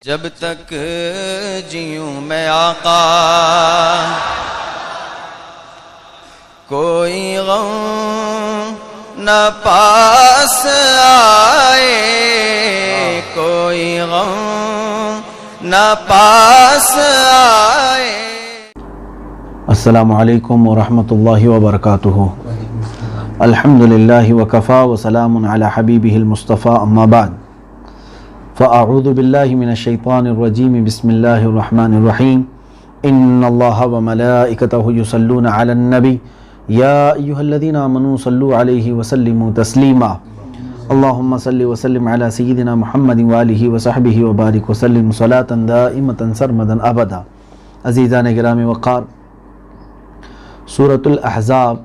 جب تک جیوں میں آقا کوئی غم نہ پاس آئے، کوئی غم نہ پاس آئے۔ السلام علیکم ورحمۃ اللہ وبرکاتہ۔ الحمدللہ وکفا وسلام علی حبیبہ المصطفیٰ، اما بعد فاعوذ باللہ من الشیطان الرجیم، بسم اللہ الرحمن الرحیم۔ ان اللہ وملائکتہ یصلون علی النبی یا ایہا الذین آمنوا صلوا علیہ وسلموا تسلیما۔ اللہم صل وسلم علی سیدنا محمد وآلہ وصحبہ وبارک وسلم صلاۃ دائمۃ سرمدا ابدا۔ عزیزان گرامی وقار، سورۃ الاحزاب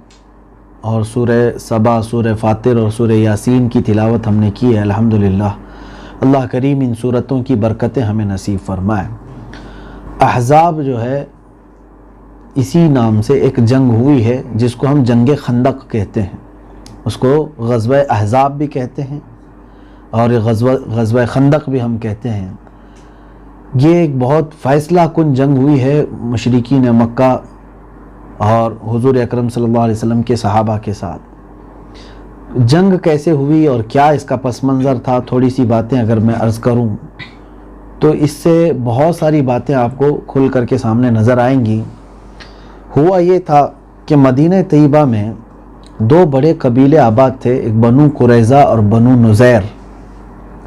اور سورہ سبا، سورہ فاطر اور سورہ یاسین کی تلاوت ہم نے کی ہے الحمدللہ۔ اللہ کریم ان سورتوں کی برکتیں ہمیں نصیب فرمائے۔ احزاب جو ہے اسی نام سے ایک جنگ ہوئی ہے جس کو ہم جنگ خندق کہتے ہیں، اس کو غزوہ احزاب بھی کہتے ہیں اور غزوہ خندق بھی ہم کہتے ہیں۔ یہ ایک بہت فیصلہ کن جنگ ہوئی ہے مشرکین مکہ اور حضور اکرم صلی اللہ علیہ وسلم کے صحابہ کے ساتھ۔ جنگ کیسے ہوئی اور کیا اس کا پس منظر تھا، تھوڑی سی باتیں اگر میں عرض کروں تو اس سے بہت ساری باتیں آپ کو کھل کر کے سامنے نظر آئیں گی۔ ہوا یہ تھا کہ مدینہ طیبہ میں دو بڑے قبیلے آباد تھے، ایک بنو قریظہ اور بنو نذیر۔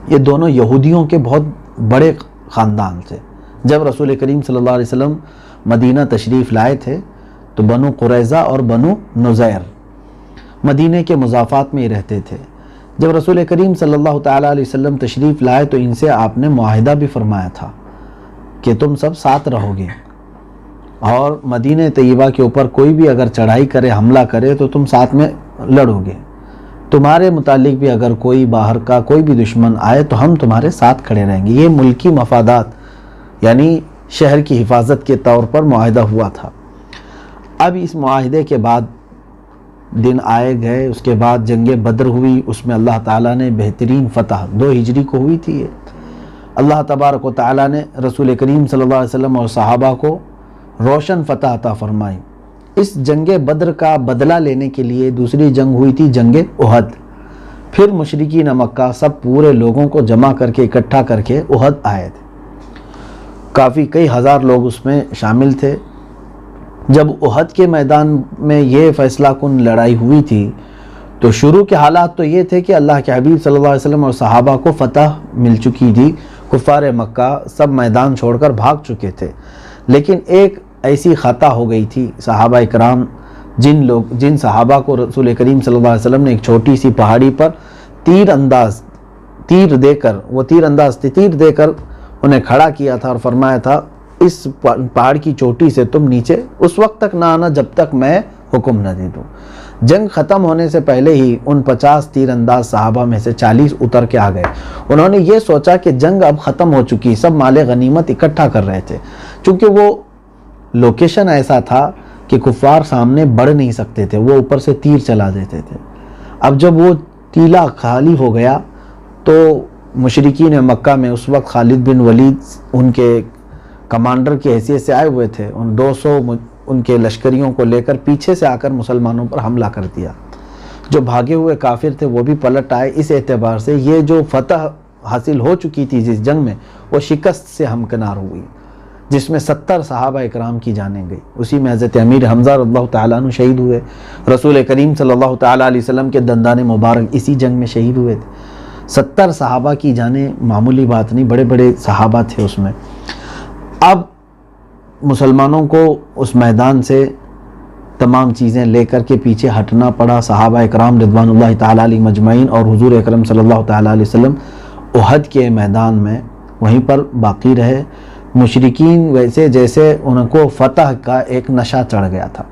یہ دونوں یہودیوں کے بہت بڑے خاندان تھے۔ جب رسول کریم صلی اللہ علیہ وسلم مدینہ تشریف لائے تھے تو بنو قریظہ اور بنو نذیر مدینہ کے مضافات میں ہی رہتے تھے۔ جب رسول کریم صلی اللہ تعالیٰ علیہ وسلم تشریف لائے تو ان سے آپ نے معاہدہ بھی فرمایا تھا کہ تم سب ساتھ رہو گے اور مدینہ طیبہ کے اوپر کوئی بھی اگر چڑھائی کرے، حملہ کرے تو تم ساتھ میں لڑو گے۔ تمہارے متعلق بھی اگر کوئی باہر کا کوئی بھی دشمن آئے تو ہم تمہارے ساتھ کھڑے رہیں گے۔ یہ ملکی مفادات یعنی شہر کی حفاظت کے طور پر معاہدہ ہوا تھا۔ اب اس معاہدے کے بعد دن آئے گئے، اس کے بعد جنگ بدر ہوئی، اس میں اللہ تعالیٰ نے بہترین فتح 2 ہجری کو ہوئی تھی۔ اللہ تبارک و تعالیٰ نے رسول کریم صلی اللہ علیہ وسلم اور صحابہ کو روشن فتح عطا فرمائی۔ اس جنگ بدر کا بدلہ لینے کے لیے دوسری جنگ ہوئی تھی جنگ احد۔ پھر مشرکین مکہ سب پورے لوگوں کو جمع کر کے اکٹھا کر کے احد آئے تھے۔ کافی کئی ہزار لوگ اس میں شامل تھے۔ جب احد کے میدان میں یہ فیصلہ کن لڑائی ہوئی تھی تو شروع کے حالات تو یہ تھے کہ اللہ کے حبیب صلی اللہ علیہ وسلم اور صحابہ کو فتح مل چکی تھی، کفار مکہ سب میدان چھوڑ کر بھاگ چکے تھے، لیکن ایک ایسی خطا ہو گئی تھی صحابہ اکرام جن صحابہ کو رسول کریم صلی اللہ علیہ وسلم نے ایک چھوٹی سی پہاڑی پر تیر دے کر انہیں کھڑا کیا تھا اور فرمایا تھا اس پہاڑ کی چوٹی سے تم نیچے اس وقت تک نہ آنا جب تک میں حکم نہ دے دوں۔ جنگ ختم ہونے سے پہلے ہی ان 50 تیر انداز صحابہ میں سے 40 اتر کے آ گئے۔ انہوں نے یہ سوچا کہ جنگ اب ختم ہو چکی، سب مال غنیمت اکٹھا کر رہے تھے، چونکہ وہ لوکیشن ایسا تھا کہ کفار سامنے بڑھ نہیں سکتے تھے، وہ اوپر سے تیر چلا دیتے تھے۔ اب جب وہ ٹیلا خالی ہو گیا تو مشرکین مکہ میں اس وقت خالد بن ولید ان کے کمانڈر کی حیثیت سے آئے ہوئے تھے، ان 200 ان کے لشکریوں کو لے کر پیچھے سے آ کر مسلمانوں پر حملہ کر دیا۔ جو بھاگے ہوئے کافر تھے وہ بھی پلٹ آئے۔ اس اعتبار سے یہ جو فتح حاصل ہو چکی تھی جس جنگ میں، وہ شکست سے ہمکنار ہوئی، جس میں 70 صحابہ اکرام کی جانیں گئی۔ اسی میں حضرت امیر حمزہ رضی اللہ تعالیٰ عنہ شہید ہوئے۔ رسول کریم صلی اللہ تعالیٰ علیہ وسلم کے دندان مبارک اسی جنگ میں شہید ہوئے تھے۔ 70 صحابہ کی جانیں معمولی بات نہیں، بڑے بڑے صحابہ تھے اس میں۔ اب مسلمانوں کو اس میدان سے تمام چیزیں لے کر کے پیچھے ہٹنا پڑا۔ صحابہ اکرام رضوان اللہ تعالیٰ علیہ مجمعین اور حضور اکرم صلی اللہ تعالیٰ علیہ وسلم احد کے میدان میں وہیں پر باقی رہے۔ مشرکین ویسے جیسے ان کو فتح کا ایک نشہ چڑھ گیا تھا،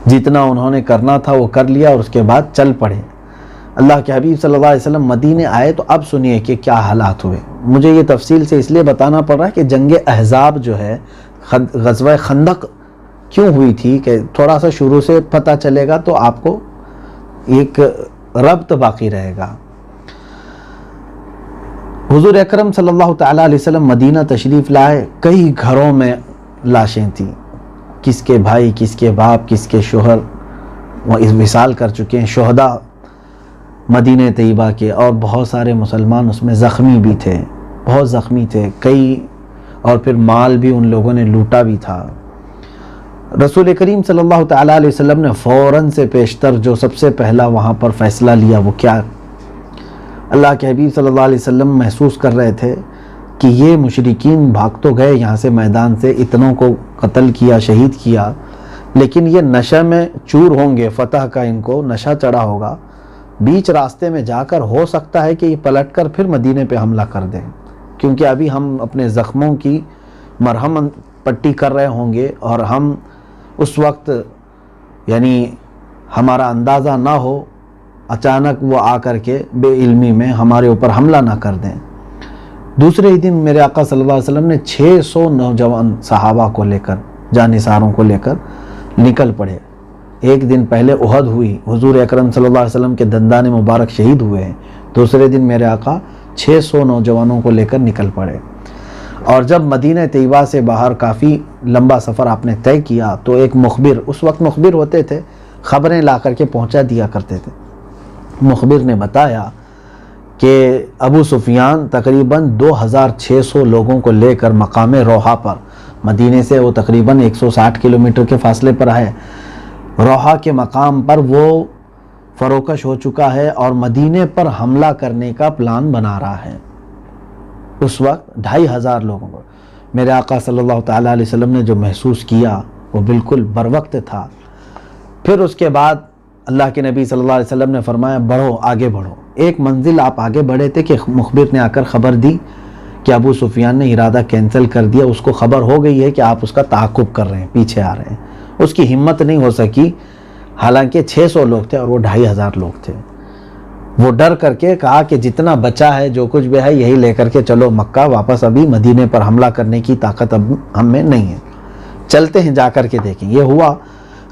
جتنا انہوں نے کرنا تھا وہ کر لیا اور اس کے بعد چل پڑے۔ اللہ کے حبیب صلی اللہ علیہ وسلم مدینے آئے تو اب سنیے کہ کیا حالات ہوئے۔ مجھے یہ تفصیل سے اس لیے بتانا پڑ رہا ہے کہ جنگ احزاب جو ہے غزوہ خندق کیوں ہوئی تھی، کہ تھوڑا سا شروع سے پتہ چلے گا تو آپ کو ایک ربط باقی رہے گا۔ حضور اکرم صلی اللہ تعالیٰ علیہ وسلم مدینہ تشریف لائے، کئی گھروں میں لاشیں تھیں، کس کے بھائی، کس کے باپ، کس کے شوہر وہ وصال کر چکے ہیں، شہداء مدینہ طیبہ کے، اور بہت سارے مسلمان اس میں زخمی بھی تھے، بہت زخمی تھے کئی، اور پھر مال بھی ان لوگوں نے لوٹا بھی تھا۔ رسول کریم صلی اللہ تعالیٰ علیہ وسلم نے فوراً سے پیشتر جو سب سے پہلا وہاں پر فیصلہ لیا وہ کیا؟ اللہ کے حبیب صلی اللہ علیہ وسلم محسوس کر رہے تھے کہ یہ مشرکین بھاگ تو گئے یہاں سے میدان سے، اتنوں کو قتل کیا، شہید کیا، لیکن یہ نشہ میں چور ہوں گے، فتح کا ان کو نشہ چڑھا ہوگا، بیچ راستے میں جا کر ہو سکتا ہے کہ یہ پلٹ کر پھر مدینے پہ حملہ کر دیں، کیونکہ ابھی ہم اپنے زخموں کی مرہم پٹی کر رہے ہوں گے، اور ہم اس وقت یعنی ہمارا اندازہ نہ ہو، اچانک وہ آ کر کے بے علمی میں ہمارے اوپر حملہ نہ کر دیں۔ دوسرے ہی دن میرے آقا صلی اللہ علیہ وسلم نے 600 نوجوان صحابہ کو لے کر، جانثاروں کو لے کر نکل پڑے۔ ایک دن پہلے احد ہوئی، حضور اکرم صلی اللہ علیہ وسلم کے دندان مبارک شہید ہوئے ہیں، دوسرے دن میرے آقا 600 نوجوانوں کو لے کر نکل پڑے۔ اور جب مدینہ طیبہ سے باہر کافی لمبا سفر آپ نے طے کیا تو ایک مخبر، اس وقت مخبر ہوتے تھے، خبریں لا کر کے پہنچا دیا کرتے تھے، مخبر نے بتایا کہ ابو سفیان تقریباً 2600 لوگوں کو لے کر مقام روحا پر، مدینے سے وہ تقریباً 160 کلومیٹر کے فاصلے پر ہے، روحا کے مقام پر وہ فروکش ہو چکا ہے اور مدینے پر حملہ کرنے کا پلان بنا رہا ہے۔ اس وقت 2500 لوگوں کو میرے آقا صلی اللہ تعالیٰ علیہ وسلم نے جو محسوس کیا وہ بالکل بروقت تھا۔ پھر اس کے بعد اللہ کے نبی صلی اللہ علیہ وسلم نے فرمایا بڑھو، آگے بڑھو۔ ایک منزل آپ آگے بڑھے تھے کہ مخبر نے آ کر خبر دی کہ ابو سفیان نے ارادہ کینسل کر دیا، اس کو خبر ہو گئی ہے کہ آپ اس کا تعاقب کر رہے ہیں، پیچھے آ رہے ہیں۔ اس کی ہمت نہیں ہو سکی، حالانکہ 600 لوگ تھے اور وہ 2500 لوگ تھے۔ وہ ڈر کر کے کہا کہ جتنا بچا ہے، جو کچھ بھی ہے، یہی لے کر کے چلو مکہ واپس، ابھی مدینے پر حملہ کرنے کی طاقت اب ہم میں نہیں ہے، چلتے ہیں جا کر کے دیکھیں۔ یہ ہوا،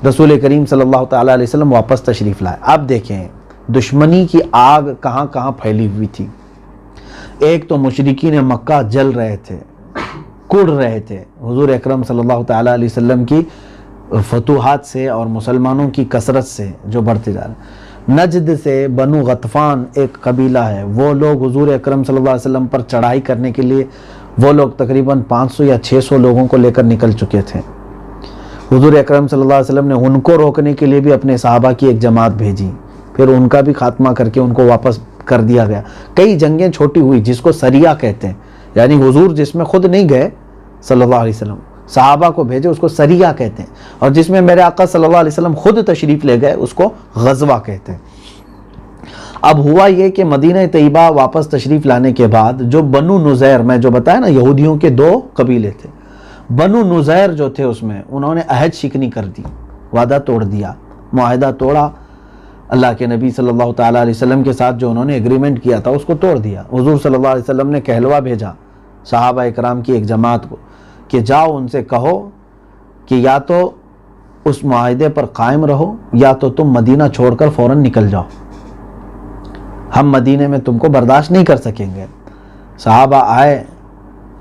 رسول کریم صلی اللہ تعالیٰ علیہ وسلم واپس تشریف لائے۔ اب دیکھیں دشمنی کی آگ کہاں کہاں پھیلی ہوئی تھی۔ ایک تو مشرکین مکہ جل رہے تھے، کڑ رہے تھے حضور اکرم صلی اللہ تعالیٰ علیہ وسلم کی فتوحات سے اور مسلمانوں کی کثرت سے جو بڑھتے جا رہے ہیں۔ نجد سے بنو غطفان ایک قبیلہ ہے، وہ لوگ حضور اکرم صلی اللہ علیہ وسلم پر چڑھائی کرنے کے لیے وہ لوگ تقریباً 500 یا 600 لوگوں کو لے کر نکل چکے تھے۔ حضور اکرم صلی اللہ علیہ وسلم نے ان کو روکنے کے لیے بھی اپنے صحابہ کی ایک جماعت بھیجی، پھر ان کا بھی خاتمہ کر کے ان کو واپس کر دیا گیا۔ کئی جنگیں چھوٹی ہوئی جس کو سریہ کہتے ہیں، یعنی حضور جس میں خود نہیں گئے صلی اللہ علیہ وسلم، صحابہ کو بھیجے، اس کو سریہ کہتے ہیں، اور جس میں میرے آقا صلی اللہ علیہ وسلم خود تشریف لے گئے اس کو غزوہ کہتے ہیں۔ اب ہوا یہ کہ مدینہ طیبہ واپس تشریف لانے کے بعد جو بنو نذیر، میں جو بتایا نا یہودیوں کے 2 قبیلے تھے، بنو نذیر جو تھے اس میں انہوں نے عہد شکنی کر دی، وعدہ توڑ دیا، معاہدہ توڑا، اللہ کے نبی صلی اللہ تعالیٰ علیہ وسلم کے ساتھ جو انہوں نے ایگریمنٹ کیا تھا اس کو توڑ دیا۔ حضور صلی اللہ علیہ وسلم نے کہلوا بھیجا صحابہ اکرام کی ایک جماعت کو کہ جاؤ ان سے کہو کہ یا تو اس معاہدے پر قائم رہو یا تو تم مدینہ چھوڑ کر فوراً نکل جاؤ، ہم مدینے میں تم کو برداشت نہیں کر سکیں گے۔ صحابہ آئے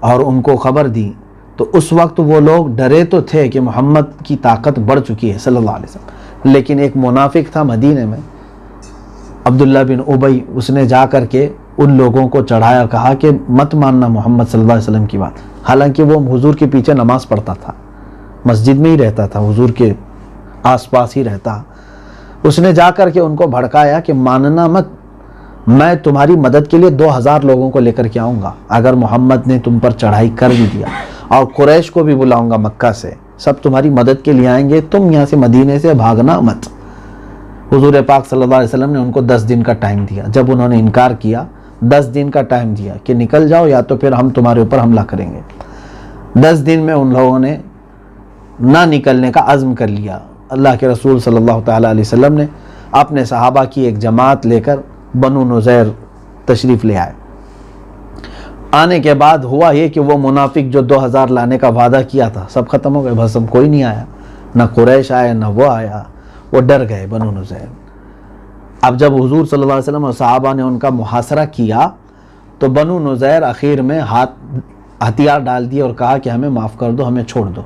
اور ان کو خبر دی، تو اس وقت وہ لوگ ڈرے تو تھے کہ محمد کی طاقت بڑھ چکی ہے صلی اللہ علیہ وسلم، لیکن ایک منافق تھا مدینے میں، عبداللہ بن ابی، اس نے جا کر کے ان لوگوں کو چڑھایا، کہا کہ مت ماننا محمد صلی اللہ علیہ وسلم کی بات، حالانکہ وہ حضور کے پیچھے نماز پڑھتا تھا، مسجد میں ہی رہتا تھا، حضور کے آس پاس ہی رہتا۔ اس نے جا کر کے ان کو بھڑکایا کہ ماننا مت، میں تمہاری مدد کے لیے 2000 لوگوں کو لے کر کے آؤں گا اگر محمد نے تم پر چڑھائی کر بھی دیا، اور قریش کو بھی بلاؤں گا مکہ سے، سب تمہاری مدد کے لیے آئیں گے، تم یہاں سے مدینے سے بھاگنا مت۔ حضور پاک صلی اللہ علیہ وسلم نے ان کو 10 دن کا ٹائم دیا، جب انہوں نے انکار کیا 10 دن کا ٹائم دیا کہ نکل جاؤ یا تو پھر ہم تمہارے اوپر حملہ کریں گے۔ 10 دن میں ان لوگوں نے نہ نکلنے کا عزم کر لیا۔ اللہ کے رسول صلی اللہ تعالیٰ علیہ وسلم نے اپنے صحابہ کی ایک جماعت لے کر بنو نذیر تشریف لے آئے۔ آنے کے بعد ہوا یہ کہ وہ منافق جو 2000 لانے کا وعدہ کیا تھا سب ختم ہو گئے، بس اب کوئی نہیں آیا، نہ قریش آیا نہ وہ آیا، وہ ڈر گئے بنو نذیر۔ اب جب حضور صلی اللہ علیہ وسلم اور صحابہ نے ان کا محاصرہ کیا تو بنو نذیر آخر میں ہتھیار ڈال دیے اور کہا کہ ہمیں معاف کر دو، ہمیں چھوڑ دو،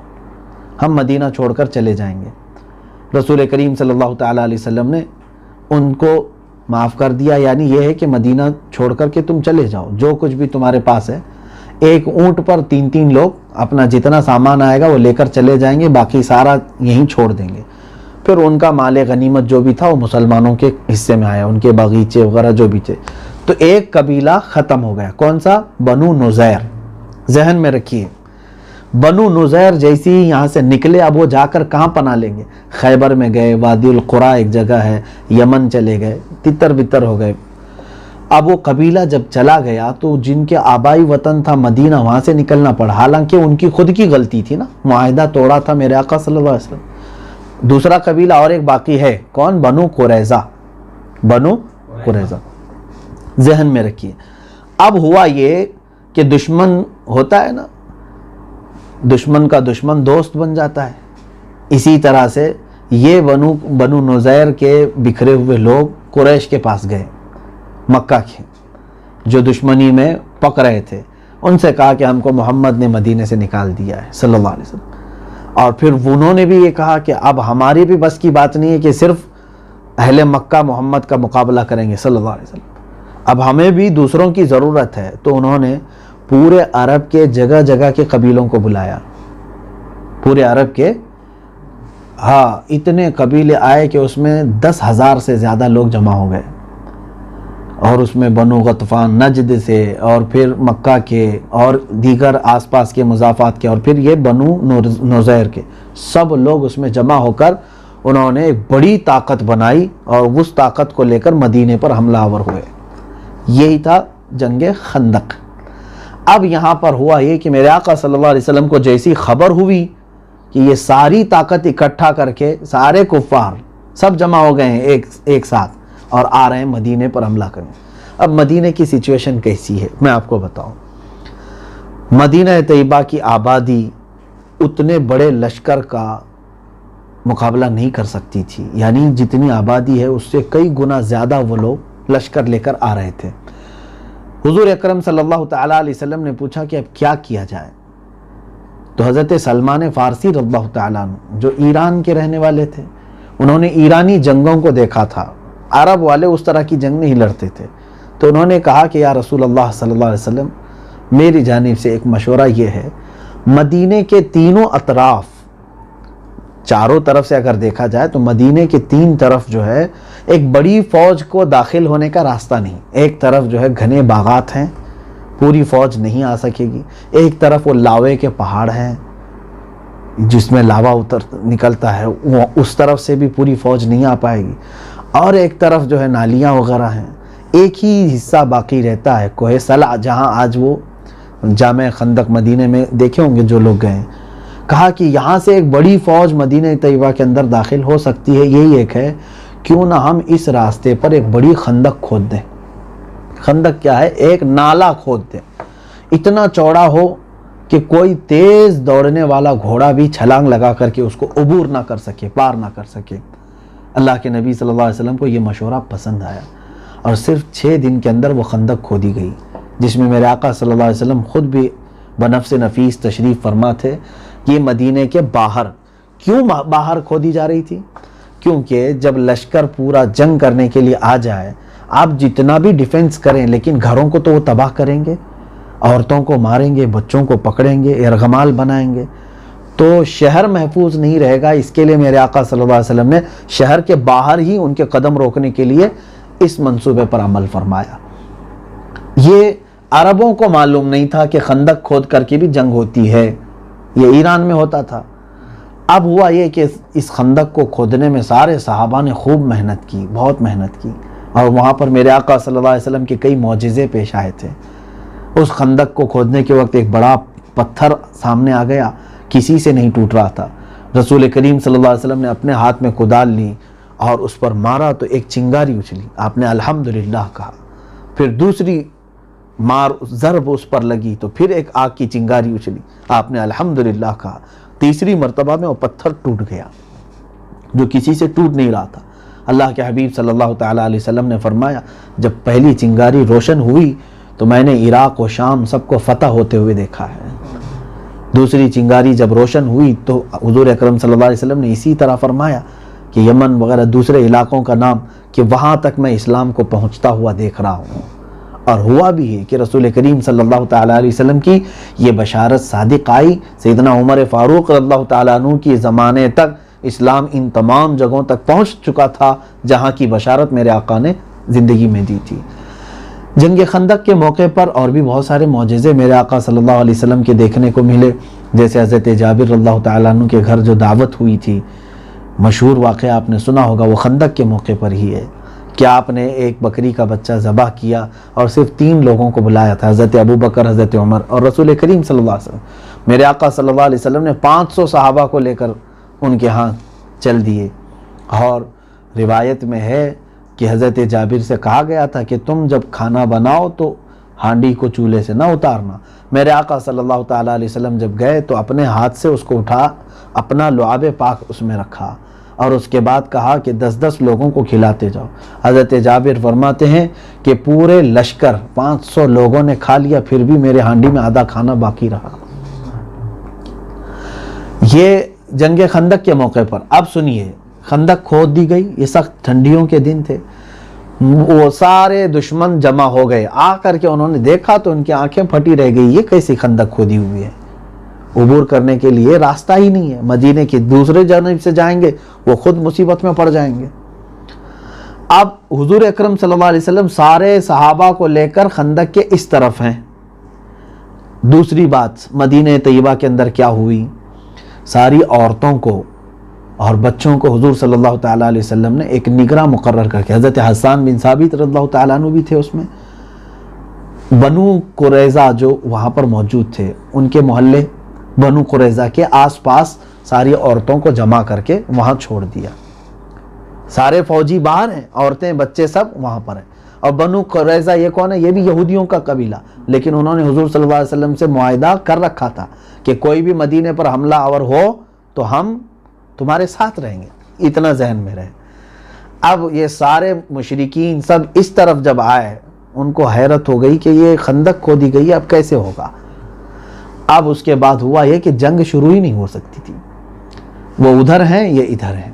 ہم مدینہ چھوڑ کر چلے جائیں گے۔ رسول کریم صلی اللہ تعالیٰ علیہ وسلم نے ان کو معاف کر دیا، یعنی یہ ہے کہ مدینہ چھوڑ کر کے تم چلے جاؤ، جو کچھ بھی تمہارے پاس ہے، ایک اونٹ پر 3 لوگ اپنا جتنا سامان آئے گا وہ لے کر چلے جائیں گے، باقی سارا یہیں چھوڑ دیں گے۔ پھر ان کا مال غنیمت جو بھی تھا وہ مسلمانوں کے حصے میں آیا، ان کے باغیچے وغیرہ جو بھی تھے۔ تو ایک قبیلہ ختم ہو گیا، کون سا؟ بنو نذیر۔ ذہن میں رکھیے، بنو نذیر جیسی یہاں سے نکلے، اب وہ جا کر کہاں پناہ لیں گے؟ خیبر میں گئے، وادی القریٰ ایک جگہ ہے، یمن چلے گئے، تتر بتر ہو گئے۔ اب وہ قبیلہ جب چلا گیا تو جن کے آبائی وطن تھا مدینہ، وہاں سے نکلنا پڑا، حالانکہ ان کی خود کی غلطی تھی نا، معاہدہ توڑا تھا میرے آقا صلی اللہ علیہ وسلم۔ دوسرا قبیلہ اور ایک باقی ہے، کون؟ بنو قریظہ۔ بنو قریظہ ذہن میں رکھیے۔ اب ہوا یہ کہ دشمن ہوتا ہے نا، دشمن کا دشمن دوست بن جاتا ہے۔ اسی طرح سے یہ بنو نذیر کے بکھرے ہوئے لوگ قریش کے پاس گئے، مکہ کے جو دشمنی میں پک رہے تھے، ان سے کہا کہ ہم کو محمد نے مدینے سے نکال دیا ہے صلی اللہ علیہ وسلم۔ اور پھر انہوں نے بھی یہ کہا کہ اب ہماری بھی بس کی بات نہیں ہے کہ صرف اہل مکہ محمد کا مقابلہ کریں گے صلی اللہ علیہ وسلم، اب ہمیں بھی دوسروں کی ضرورت ہے۔ تو انہوں نے پورے عرب کے جگہ جگہ کے قبیلوں کو بلایا، پورے عرب کے اتنے قبیلے آئے کہ اس میں 10,000 سے زیادہ لوگ جمع ہو گئے، اور اس میں بنو غطفان نجد سے، اور پھر مکہ کے اور دیگر آس پاس کے مضافات کے، اور پھر یہ بنو نذیر کے، سب لوگ اس میں جمع ہو کر انہوں نے ایک بڑی طاقت بنائی اور اس طاقت کو لے کر مدینے پر حملہ آور ہوئے۔ یہی تھا جنگ خندق۔ اب یہاں پر ہوا یہ کہ میرے آقا صلی اللہ علیہ وسلم کو جیسی خبر ہوئی کہ یہ ساری طاقت اکٹھا کر کے سارے کفار سب جمع ہو گئے ہیں ایک ساتھ اور آ رہے ہیں مدینے پر حملہ کرنے۔ اب مدینے کی سچویشن کیسی ہے میں آپ کو بتاؤں۔ مدینہ طیبہ کی آبادی اتنے بڑے لشکر کا مقابلہ نہیں کر سکتی تھی، یعنی جتنی آبادی ہے اس سے کئی گنا زیادہ وہ لوگ لشکر لے کر آ رہے تھے۔ حضور اکرم صلی اللہ تعالیٰ علیہ وسلم نے پوچھا کہ اب کیا کیا جائے؟ تو حضرت سلمان فارسی رضی اللہ تعالیٰ عنہ جو ایران کے رہنے والے تھے، انہوں نے ایرانی جنگوں کو دیکھا تھا، عرب والے اس طرح کی جنگ نہیں لڑتے تھے، تو انہوں نے کہا کہ یا رسول اللہ صلی اللہ علیہ وسلم، میری جانب سے ایک مشورہ یہ ہے، مدینے کے تینوں اطراف، چاروں طرف سے اگر دیکھا جائے تو مدینے کے 3 طرف جو ہے ایک بڑی فوج کو داخل ہونے کا راستہ نہیں۔ ایک طرف جو ہے گھنے باغات ہیں، پوری فوج نہیں آ سکے گی، ایک طرف وہ لاوے کے پہاڑ ہیں جس میں لاوا نکلتا ہے، وہ اس طرف سے بھی پوری فوج نہیں آ پائے گی، اور ایک طرف جو ہے نالیاں وغیرہ ہیں۔ ایک ہی حصہ باقی رہتا ہے کوہ سلع، جہاں آج وہ جامع خندق مدینے میں دیکھے ہوں گے جو لوگ گئے ہیں۔ کہا کہ یہاں سے ایک بڑی فوج مدینہ طیبہ کے اندر داخل ہو سکتی ہے، یہی ایک ہے، کیوں نہ ہم اس راستے پر ایک بڑی خندق کھود دیں۔ خندق کیا ہے؟ ایک نالا کھود دیں، اتنا چوڑا ہو کہ کوئی تیز دوڑنے والا گھوڑا بھی چھلانگ لگا کر کے اس کو عبور نہ کر سکے، پار نہ کر سکے۔ اللہ کے نبی صلی اللہ علیہ وسلم کو یہ مشورہ پسند آیا، اور صرف 6 دن کے اندر وہ خندق کھودی گئی، جس میں میرے آقا صلی اللہ علیہ وسلم خود بھی بنفس نفیس تشریف فرما تھے۔ یہ مدینے کے باہر، کیوں باہر کھودی جا رہی تھی؟ کیونکہ جب لشکر پورا جنگ کرنے کے لیے آ جائے، آپ جتنا بھی ڈیفنس کریں لیکن گھروں کو تو وہ تباہ کریں گے، عورتوں کو ماریں گے، بچوں کو پکڑیں گے، ارغمال بنائیں گے، تو شہر محفوظ نہیں رہے گا۔ اس کے لیے میرے آقا صلی اللہ علیہ وسلم نے شہر کے باہر ہی ان کے قدم روکنے کے لیے اس منصوبے پر عمل فرمایا۔ یہ عربوں کو معلوم نہیں تھا کہ خندق کھود کر کے بھی جنگ ہوتی ہے، یہ ایران میں ہوتا تھا۔ اب ہوا یہ کہ اس خندق کو کھودنے میں سارے صحابہ نے خوب محنت کی، بہت محنت کی، اور وہاں پر میرے آقا صلی اللہ علیہ وسلم کے کئی معجزے پیش آئے تھے۔ اس خندق کو کھودنے کے وقت ایک بڑا پتھر سامنے آ گیا، کسی سے نہیں ٹوٹ رہا تھا۔ رسول کریم صلی اللہ علیہ وسلم نے اپنے ہاتھ میں کدال لی اور اس پر مارا تو ایک چنگاری اچھلی، آپ نے الحمدللہ کہا، پھر دوسری ضرب اس پر لگی تو پھر ایک آگ کی چنگاری اچھلی، آپ نے الحمدللہ کہا، تیسری مرتبہ میں وہ پتھر ٹوٹ گیا جو کسی سے ٹوٹ نہیں رہا تھا۔ اللہ کے حبیب صلی اللہ تعالیٰ علیہ وسلم نے فرمایا جب پہلی چنگاری روشن ہوئی تو میں نے عراق و شام سب کو فتح ہوتے ہوئے دیکھا ہے۔ دوسری چنگاری جب روشن ہوئی تو حضور اکرم صلی اللہ علیہ وسلم نے اسی طرح فرمایا کہ یمن وغیرہ دوسرے علاقوں کا نام کہ وہاں تک میں اسلام کو پہنچتا ہوا دیکھ رہا ہوں، اور ہوا بھی ہے کہ رسول کریم صلی اللہ تعالیٰ علیہ وسلم کی یہ بشارت صادق آئی۔ سیدنا عمر فاروق رضی اللہ تعالیٰ عنہ کی زمانے تک اسلام ان تمام جگہوں تک پہنچ چکا تھا جہاں کی بشارت میرے آقا نے زندگی میں دی تھی۔ جنگ خندق کے موقع پر اور بھی بہت سارے معجزے میرے آقا صلی اللہ علیہ وسلم کے دیکھنے کو ملے، جیسے حضرت جابر رضی اللہ تعالیٰ عنہ کے گھر جو دعوت ہوئی تھی، مشہور واقعہ آپ نے سنا ہوگا، وہ خندق کے موقع پر ہی ہے کہ آپ نے ایک بکری کا بچہ ذبح کیا اور صرف 3 لوگوں کو بلایا تھا، حضرت ابوبکر، حضرت عمر اور رسول کریم صلی اللہ علیہ وسلم۔ میرے آقا صلی اللہ علیہ وسلم نے 500 صحابہ کو لے کر ان کے ہاں چل دیے، اور روایت میں ہے کہ حضرت جابر سے کہا گیا تھا کہ تم جب کھانا بناؤ تو ہانڈی کو چولہے سے نہ اتارنا۔ میرے آقا صلی اللہ تعالیٰ علیہ وسلم جب گئے تو اپنے ہاتھ سے اس کو اٹھا، اپنا لعاب پاک اس میں رکھا، اور اس کے بعد کہا کہ 10-10 لوگوں کو کھلاتے جاؤ۔ حضرت جابر فرماتے ہیں کہ پورے لشکر 500 لوگوں نے کھا لیا، پھر بھی میرے ہانڈی میں آدھا کھانا باقی رہا۔ یہ جنگ خندق کے موقع پر۔ اب سنیے، خندق کھود دی گئی، یہ سخت ٹھنڈیوں کے دن تھے، وہ سارے دشمن جمع ہو گئے، آ کر کے انہوں نے دیکھا تو ان کی آنکھیں پھٹی رہ گئی، یہ کیسی خندق کھودی ہوئی ہے، عبور کرنے کے لیے راستہ ہی نہیں ہے، مدینے کی دوسرے جانب سے جائیں گے وہ خود مصیبت میں پڑ جائیں گے۔ اب حضور اکرم صلی اللہ علیہ وسلم سارے صحابہ کو لے کر خندق کے اس طرف ہیں۔ دوسری بات، مدینہ طیبہ کے اندر کیا ہوئی، ساری عورتوں کو اور بچوں کو حضور صلی اللہ تعالیٰ علیہ وسلم نے ایک نگراں مقرر کر کے، حضرت حسان بن ثابت رضی اللہ تعالیٰ عنہ بھی تھے اس میں، بنو قریظہ جو وہاں پر موجود تھے، ان کے محلے بنو قریظہ کے آس پاس ساری عورتوں کو جمع کر کے وہاں چھوڑ دیا۔ سارے فوجی باہر ہیں، عورتیں بچے سب وہاں پر ہیں، اور بنو قریظہ یہ کون ہے؟ یہ بھی یہودیوں کا قبیلہ، لیکن انہوں نے حضور صلی اللہ علیہ وسلم سے معاہدہ کر رکھا تھا کہ کوئی بھی مدینے پر حملہ آور ہو تو ہم تمہارے ساتھ رہیں گے، اتنا ذہن میں رہے۔ اب یہ سارے مشرکین سب اس طرف جب آئے، ان کو حیرت ہو گئی کہ یہ خندق کھودی گئی، اب کیسے ہوگا؟ اب اس کے بعد ہوا یہ کہ جنگ شروع ہی نہیں ہو سکتی تھی، وہ ادھر ہیں یہ ادھر ہیں۔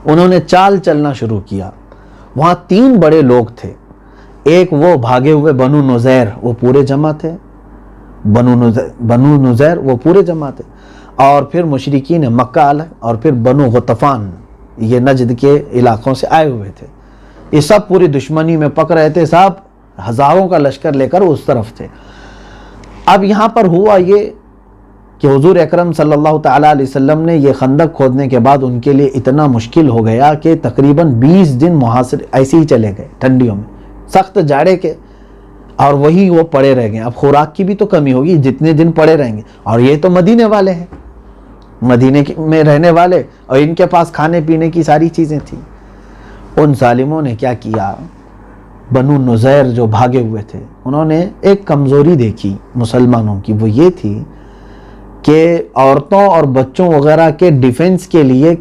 انہوں نے چال چلنا شروع کیا۔ وہاں 3 بڑے لوگ تھے، ایک وہ بھاگے ہوئے بنو نذیر، وہ پورے جمع تھے، بنو نذیر وہ پورے جمع تھے، اور پھر مشرکین مکہ الگ، اور پھر بنو غطفان، یہ نجد کے علاقوں سے آئے ہوئے تھے، یہ سب پوری دشمنی میں پک رہے تھے، سب ہزاروں کا لشکر لے کر اس طرف تھے۔ اب یہاں پر ہوا یہ کہ حضور اکرم صلی اللہ تعالیٰ علیہ وسلم نے یہ خندق کھودنے کے بعد ان کے لیے اتنا مشکل ہو گیا کہ تقریباً 20 دن محاصرے ایسے ہی چلے گئے ٹھنڈیوں میں، سخت جاڑے کے، اور وہی وہ پڑے رہ گئے۔ اب خوراک کی بھی تو کمی ہوگی، جتنے دن پڑے رہیں گے، اور یہ تو مدینے والے ہیں، مدینے میں رہنے والے، اور ان کے پاس کھانے پینے کی ساری چیزیں تھیں۔ ان ظالموں نے کیا کیا، بنو نذیر جو بھاگے ہوئے تھے، انہوں نے ایک کمزوری دیکھی مسلمانوں کی، وہ یہ تھی کہ عورتوں اور بچوں وغیرہ کے ڈیفنس کے لیے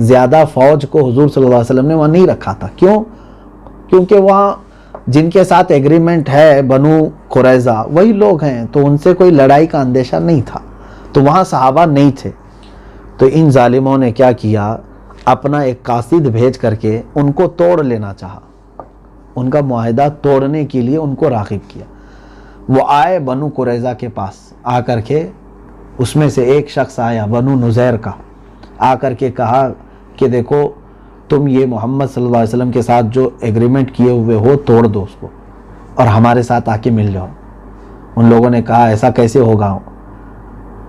زیادہ فوج کو حضور صلی اللہ علیہ وسلم نے وہاں نہیں رکھا تھا۔ کیوں؟ کیونکہ وہاں جن کے ساتھ ایگریمنٹ ہے بنو قریظہ وہی لوگ ہیں، تو ان سے کوئی لڑائی کا اندیشہ نہیں تھا، تو وہاں صحابہ نہیں تھے۔ تو ان ظالموں نے کیا کیا، اپنا ایک قاصد بھیج کر کے ان کو توڑ لینا چاہا، ان کا معاہدہ توڑنے کے لیے ان کو راغب کیا۔ وہ آئے بنو قریظہ کے پاس، آ کر کے اس میں سے ایک شخص آیا بنو نذیر کا، آ کر کے کہا کہ دیکھو تم یہ محمد صلی اللہ علیہ وسلم کے ساتھ جو ایگریمنٹ کیے ہوئے ہو توڑ دو اس کو، اور ہمارے ساتھ آ کے مل جاؤ۔ ان لوگوں نے کہا ایسا کیسے ہوگا؟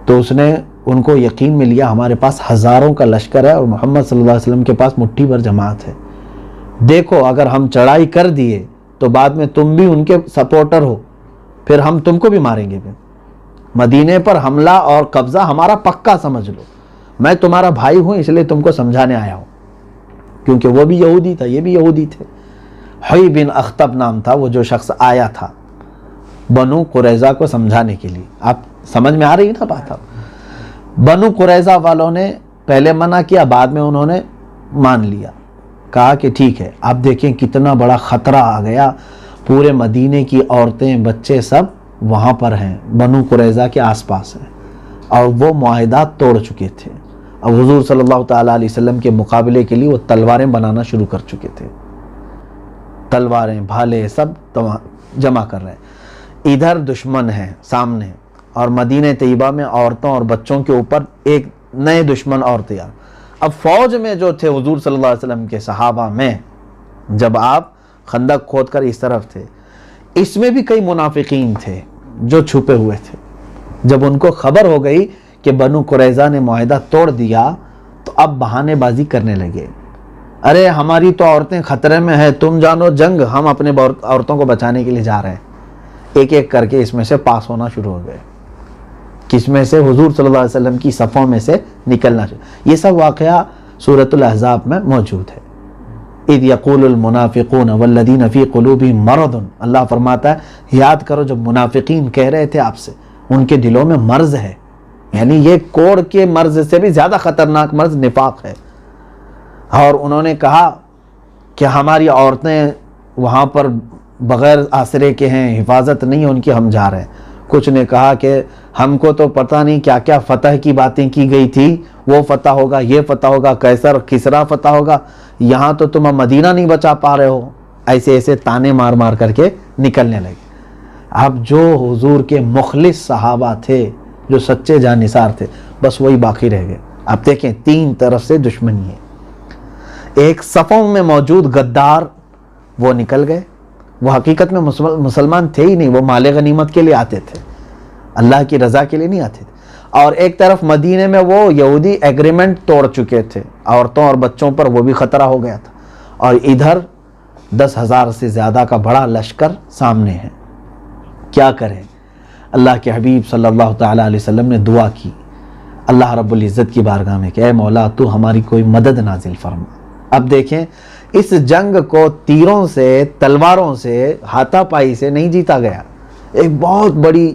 تو اس نے ان کو یقین میں لیا، ہمارے پاس ہزاروں کا لشکر ہے اور محمد صلی اللہ علیہ وسلم کے پاس مٹھی بھر جماعت ہے، دیکھو اگر ہم چڑھائی کر دیے تو بعد میں تم بھی ان کے سپورٹر ہو، پھر ہم تم کو بھی ماریں گے، مدینے پر حملہ اور قبضہ ہمارا پکا سمجھ لو، میں تمہارا بھائی ہوں اس لیے تم کو سمجھانے آیا ہوں۔ کیونکہ وہ بھی یہودی تھا، یہ بھی یہودی تھے۔ حی بن اخطب نام تھا وہ جو شخص آیا تھا بنو قریظہ کو سمجھانے کے لیے۔ آپ سمجھ میں آ رہی نا بات؟ بنو قریظہ والوں نے پہلے منع کیا، بعد میں انہوں نے مان لیا، کہا کہ ٹھیک ہے۔ آپ دیکھیں کتنا بڑا خطرہ آ گیا، پورے مدینے کی عورتیں بچے سب وہاں پر ہیں، بنو قریظہ کے آس پاس ہیں، اور وہ معاہدات توڑ چکے تھے۔ اب حضور صلی اللہ تعالیٰ علیہ وسلم کے مقابلے کے لیے وہ تلواریں بنانا شروع کر چکے تھے، تلواریں بھالے سب جمع کر رہے ہیں۔ ادھر دشمن ہیں سامنے، اور مدینہ طیبہ میں عورتوں اور بچوں کے اوپر ایک نئے دشمن اور تیار۔ اب فوج میں جو تھے حضور صلی اللہ علیہ وسلم کے صحابہ میں، جب آپ خندق کھود کر اس طرف تھے، اس میں بھی کئی منافقین تھے جو چھپے ہوئے تھے۔ جب ان کو خبر ہو گئی کہ بنو قریظہ نے معاہدہ توڑ دیا تو اب بہانے بازی کرنے لگے، ارے ہماری تو عورتیں خطرے میں ہیں، تم جانو جنگ، ہم اپنے عورتوں کو بچانے کے لیے جا رہے ہیں۔ ایک ایک کر کے اس میں سے پاس ہونا شروع ہو گئے، کس میں سے؟ حضور صلی اللہ علیہ وسلم کی صفوں میں سے نکلنا شروع۔ یہ سب واقعہ سورۃ الاحزاب میں موجود ہے۔ اذ یقول المنافقون والذین فی قلوبہم مرض، اللہ فرماتا ہے یاد کرو جب منافقین کہہ رہے تھے آپ سے، ان کے دلوں میں مرض ہے، یعنی یہ کوڑ کے مرض سے بھی زیادہ خطرناک مرض نفاق ہے، اور انہوں نے کہا کہ ہماری عورتیں وہاں پر بغیر آسرے کے ہیں، حفاظت نہیں ہے ان کی، ہم جا رہے ہیں۔ کچھ نے کہا کہ ہم کو تو پتہ نہیں کیا کیا فتح کی باتیں کی گئی تھی، وہ فتح ہوگا، یہ فتح ہوگا، قیصر کسریٰ فتح ہوگا، یہاں تو تم مدینہ نہیں بچا پا رہے ہو۔ ایسے ایسے تانے مار مار کر کے نکلنے لگے۔ اب جو حضور کے مخلص صحابہ تھے، جو سچے جانثار تھے، بس وہی باقی رہ گئے۔ اب دیکھیں تین طرف سے دشمنی ہے، ایک صفوں میں موجود غدار وہ نکل گئے، وہ حقیقت میں مسلمان تھے ہی نہیں، وہ مال غنیمت کے لیے آتے تھے، اللہ کی رضا کے لیے نہیں آتے تھے۔ اور ایک طرف مدینے میں وہ یہودی ایگریمنٹ توڑ چکے تھے، عورتوں اور بچوں پر وہ بھی خطرہ ہو گیا تھا، اور ادھر 10,000 سے زیادہ کا بڑا لشکر سامنے ہے۔ کیا کریں؟ اللہ کے حبیب صلی اللہ تعالیٰ علیہ وسلم نے دعا کی اللہ رب العزت کی بارگاہ میں کہ اے مولا تو ہماری کوئی مدد نازل فرما۔ اب دیکھیں اس جنگ کو تیروں سے، تلواروں سے، ہاتھا پائی سے نہیں جیتا گیا، ایک بہت بڑی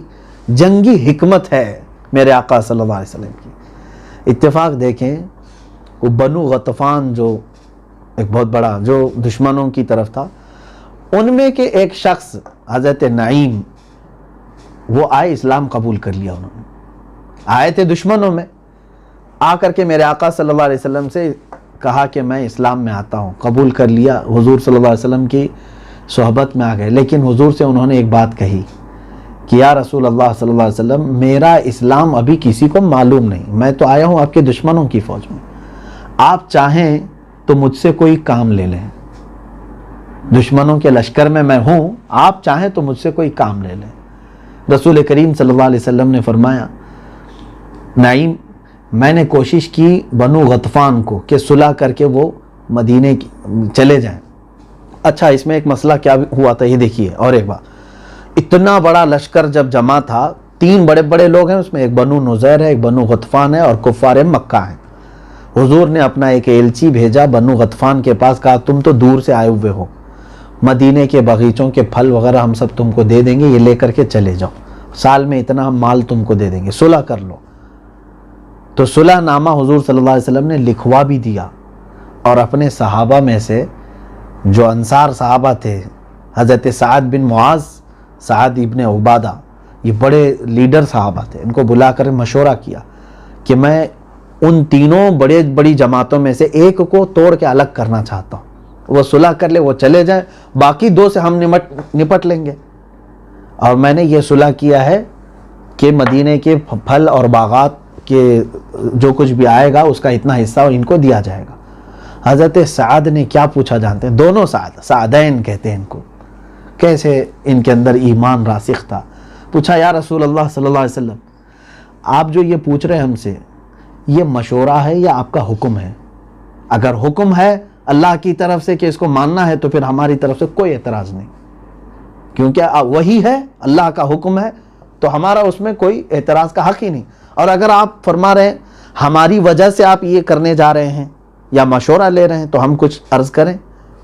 جنگی حکمت ہے میرے آقا صلی اللہ علیہ وسلم کی۔ اتفاق دیکھیں وہ بنو غطفان جو ایک بہت بڑا جو دشمنوں کی طرف تھا، ان میں کے ایک شخص حضرت نعیم، وہ آئے، اسلام قبول کر لیا انہوں نے، آئے تھے دشمنوں میں، آ کر کے میرے آقا صلی اللہ علیہ وسلم سے کہا کہ میں اسلام میں آتا ہوں، قبول کر لیا، حضور صلی اللہ علیہ وسلم کی صحبت میں آ گئے۔ لیکن حضور سے انہوں نے ایک بات کہی کہ یا رسول اللہ صلی اللہ علیہ وسلم، میرا اسلام ابھی کسی کو معلوم نہیں، میں تو آیا ہوں آپ کے دشمنوں کی فوج میں، آپ چاہیں تو مجھ سے کوئی کام لے لیں، دشمنوں کے لشکر میں میں ہوں، آپ چاہیں تو مجھ سے کوئی کام لے لیں۔ رسول کریم صلی اللہ علیہ وسلم نے فرمایا نعیم، میں نے کوشش کی بنو غطفان کو کہ صلح کر کے وہ مدینے چلے جائیں۔ اچھا اس میں ایک مسئلہ کیا ہوا تھا یہ دیکھیے، اور ایک بات، اتنا بڑا لشکر جب جمع تھا، تین بڑے بڑے لوگ ہیں اس میں، ایک بنو نذیر ہے، ایک بنو غطفان ہے، اور کفار مکہ ہیں۔ حضور نے اپنا ایک ایلچی بھیجا بنو غطفان کے پاس، کہا تم تو دور سے آئے ہوئے ہو، مدینے کے باغیچوں کے پھل وغیرہ ہم سب تم کو دے دیں گے، یہ لے کر کے چلے جاؤ، سال میں اتنا مال تم کو دے دیں گے، صلح کر لو۔ تو صلح نامہ حضور صلی اللہ علیہ وسلم نے لکھوا بھی دیا، اور اپنے صحابہ میں سے جو انصار صحابہ تھے، حضرت سعد بن معاذ، سعد ابن عبادہ، یہ بڑے لیڈر صحابہ تھے، ان کو بلا کر مشورہ کیا کہ میں ان تینوں بڑی جماعتوں میں سے ایک کو توڑ کے الگ کرنا چاہتا ہوں، وہ صلح کر لے، وہ چلے جائیں، باقی دو سے ہم نپٹ لیں گے، اور میں نے یہ صلح کیا ہے کہ مدینے کے پھل اور باغات کہ جو کچھ بھی آئے گا اس کا اتنا حصہ ان کو دیا جائے گا۔ حضرت سعد نے کیا پوچھا جانتے ہیں؟ دونوں سعدین کہتے ہیں ان کو، کیسے ان کے اندر ایمان راسخ تھا۔ پوچھا یا رسول اللہ صلی اللہ علیہ وسلم، آپ جو یہ پوچھ رہے ہیں ہم سے، یہ مشورہ ہے یا آپ کا حکم ہے؟ اگر حکم ہے اللہ کی طرف سے کہ اس کو ماننا ہے تو پھر ہماری طرف سے کوئی اعتراض نہیں، کیونکہ وہی ہے، اللہ کا حکم ہے، تو ہمارا اس میں کوئی اعتراض کا حق ہی نہیں۔ اور اگر آپ فرما رہے ہیں ہماری وجہ سے آپ یہ کرنے جا رہے ہیں یا مشورہ لے رہے ہیں تو ہم کچھ عرض کریں؟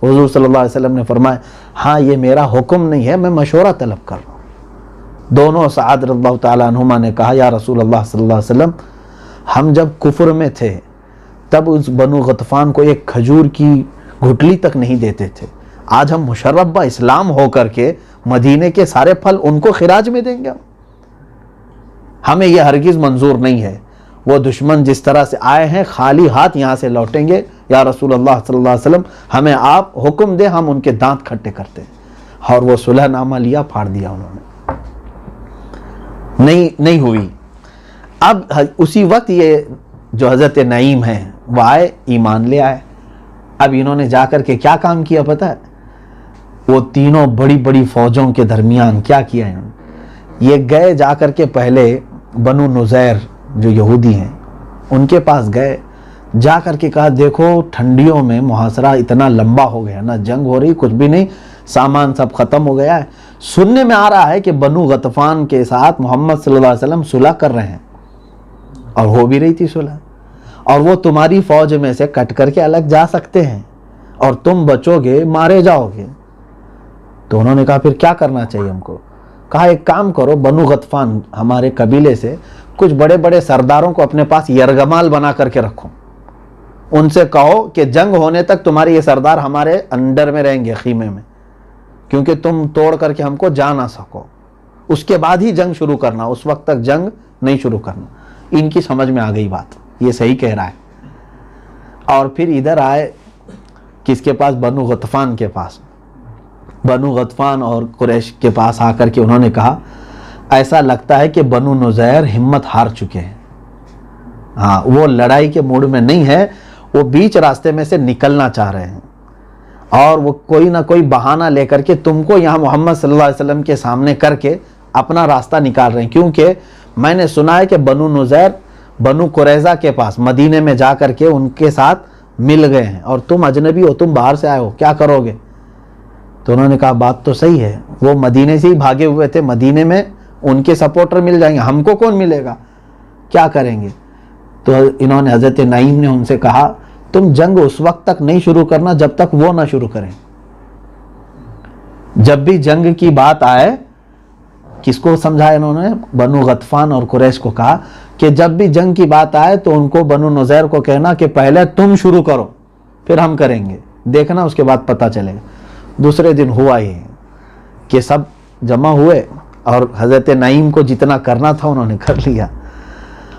حضور صلی اللہ علیہ وسلم نے فرمایا ہاں یہ میرا حکم نہیں ہے، میں مشورہ طلب کر رہا ہوں۔ دونوں سعد رضی اللہ تعالیٰ عنہما نے کہا یا رسول اللہ صلی اللہ علیہ وسلم، ہم جب کفر میں تھے تب اس بنو غطفان کو ایک کھجور کی گھٹلی تک نہیں دیتے تھے، آج ہم مشرف اسلام ہو کر کے مدینے کے سارے پھل ان کو خراج میں دیں گے؟ ہمیں یہ ہرگز منظور نہیں ہے۔ وہ دشمن جس طرح سے آئے ہیں خالی ہاتھ یہاں سے لوٹیں گے، یا رسول اللہ صلی اللہ علیہ وسلم ہمیں آپ حکم دیں، ہم ان کے دانت کھٹے کرتے ہیں۔ اور وہ صلح نامہ لیا، پھاڑ دیا انہوں نے، نہیں ہوئی۔ اب اسی وقت یہ جو حضرت نعیم ہیں وہ آئے، ایمان لے آئے۔ اب انہوں نے جا کر کے کیا کام کیا پتہ ہے؟ وہ تینوں بڑی بڑی فوجوں کے درمیان کیا کیا انہوں نے؟ یہ گئے جا کر کے پہلے بنو نذیر جو یہودی ہیں ان کے پاس گئے، جا کر کے کہا دیکھو ٹھنڈیوں میں محاصرہ اتنا لمبا ہو گیا نا، جنگ ہو رہی، کچھ بھی نہیں، سامان سب ختم ہو گیا ہے، سننے میں آ رہا ہے کہ بنو غطفان کے ساتھ محمد صلی اللہ علیہ وسلم صلح کر رہے ہیں، اور ہو بھی رہی تھی صلح، اور وہ تمہاری فوج میں سے کٹ کر کے الگ جا سکتے ہیں اور تم بچو گے، مارے جاؤ گے۔ تو انہوں نے کہا پھر کیا کرنا چاہیے ہم کو؟ کہا ایک کام کرو، بنو غطفان ہمارے قبیلے سے کچھ بڑے بڑے سرداروں کو اپنے پاس یرغمال بنا کر کے رکھو، ان سے کہو کہ جنگ ہونے تک تمہارے یہ سردار ہمارے انڈر میں رہیں گے، خیمے میں، کیونکہ تم توڑ کر کے ہم کو جا نہ سکو، اس کے بعد ہی جنگ شروع کرنا، اس وقت تک جنگ نہیں شروع کرنا۔ ان کی سمجھ میں آ گئی بات، یہ صحیح کہہ رہا ہے۔ اور پھر ادھر آئے کس کے پاس؟ بنو غطفان کے پاس۔ بنو غطفان اور قریش کے پاس آ کر کے انہوں نے کہا ایسا لگتا ہے کہ بنو نذیر ہمت ہار چکے ہیں، ہاں وہ لڑائی کے موڈ میں نہیں ہے، وہ بیچ راستے میں سے نکلنا چاہ رہے ہیں، اور وہ کوئی نہ کوئی بہانہ لے کر کے تم کو یہاں محمد صلی اللہ علیہ وسلم کے سامنے کر کے اپنا راستہ نکال رہے ہیں، کیونکہ میں نے سنا ہے کہ بنو نذیر بنو قریظہ کے پاس مدینے میں جا کر کے ان کے ساتھ مل گئے ہیں، اور تم اجنبی ہو، تم باہر سے آئے ہو، کیا کرو گے؟ تو انہوں نے کہا بات تو صحیح ہے، وہ مدینے سے ہی بھاگے ہوئے تھے، مدینے میں ان کے سپورٹر مل جائیں گے، ہم کو کون ملے گا، کیا کریں گے؟ تو انہوں نے حضرت نعیم نے ان سے کہا تم جنگ اس وقت تک نہیں شروع کرنا جب تک وہ نہ شروع کریں۔ جب بھی جنگ کی بات آئے، کس کو سمجھایا انہوں نے؟ بنو غطفان اور قریش کو کہا کہ جب بھی جنگ کی بات آئے تو ان کو بنو نذیر کو کہنا کہ پہلے تم شروع کرو پھر ہم کریں گے، دیکھنا اس کے بعد پتہ چلے گا۔ دوسرے دن ہوا یہ کہ سب جمع ہوئے اور حضرت نعیم کو جتنا کرنا تھا انہوں نے کر لیا،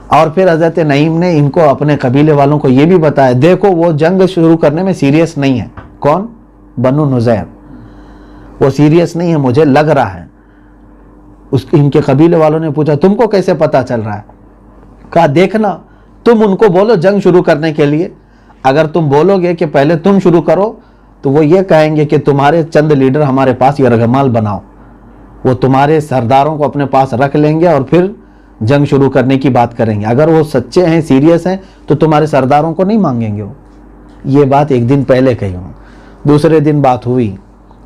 اور پھر حضرت نعیم نے ان کو اپنے قبیلے والوں کو یہ بھی بتایا دیکھو وہ جنگ شروع کرنے میں سیریس نہیں ہے۔ کون؟ بنو نذیر، وہ سیریس نہیں ہے، مجھے لگ رہا ہے۔ ان کے قبیلے والوں نے پوچھا تم کو کیسے پتا چل رہا ہے؟ کہا دیکھنا، تم ان کو بولو جنگ شروع کرنے کے لیے، اگر تم بولو گے کہ پہلے تم شروع کرو تو وہ یہ کہیں گے کہ تمہارے چند لیڈر ہمارے پاس یرغمال بناؤ، وہ تمہارے سرداروں کو اپنے پاس رکھ لیں گے اور پھر جنگ شروع کرنے کی بات کریں گے، اگر وہ سچے ہیں، سیریس ہیں تو تمہارے سرداروں کو نہیں مانگیں گے وہ۔ یہ بات ایک دن پہلے کہی ہوں۔ دوسرے دن بات ہوئی،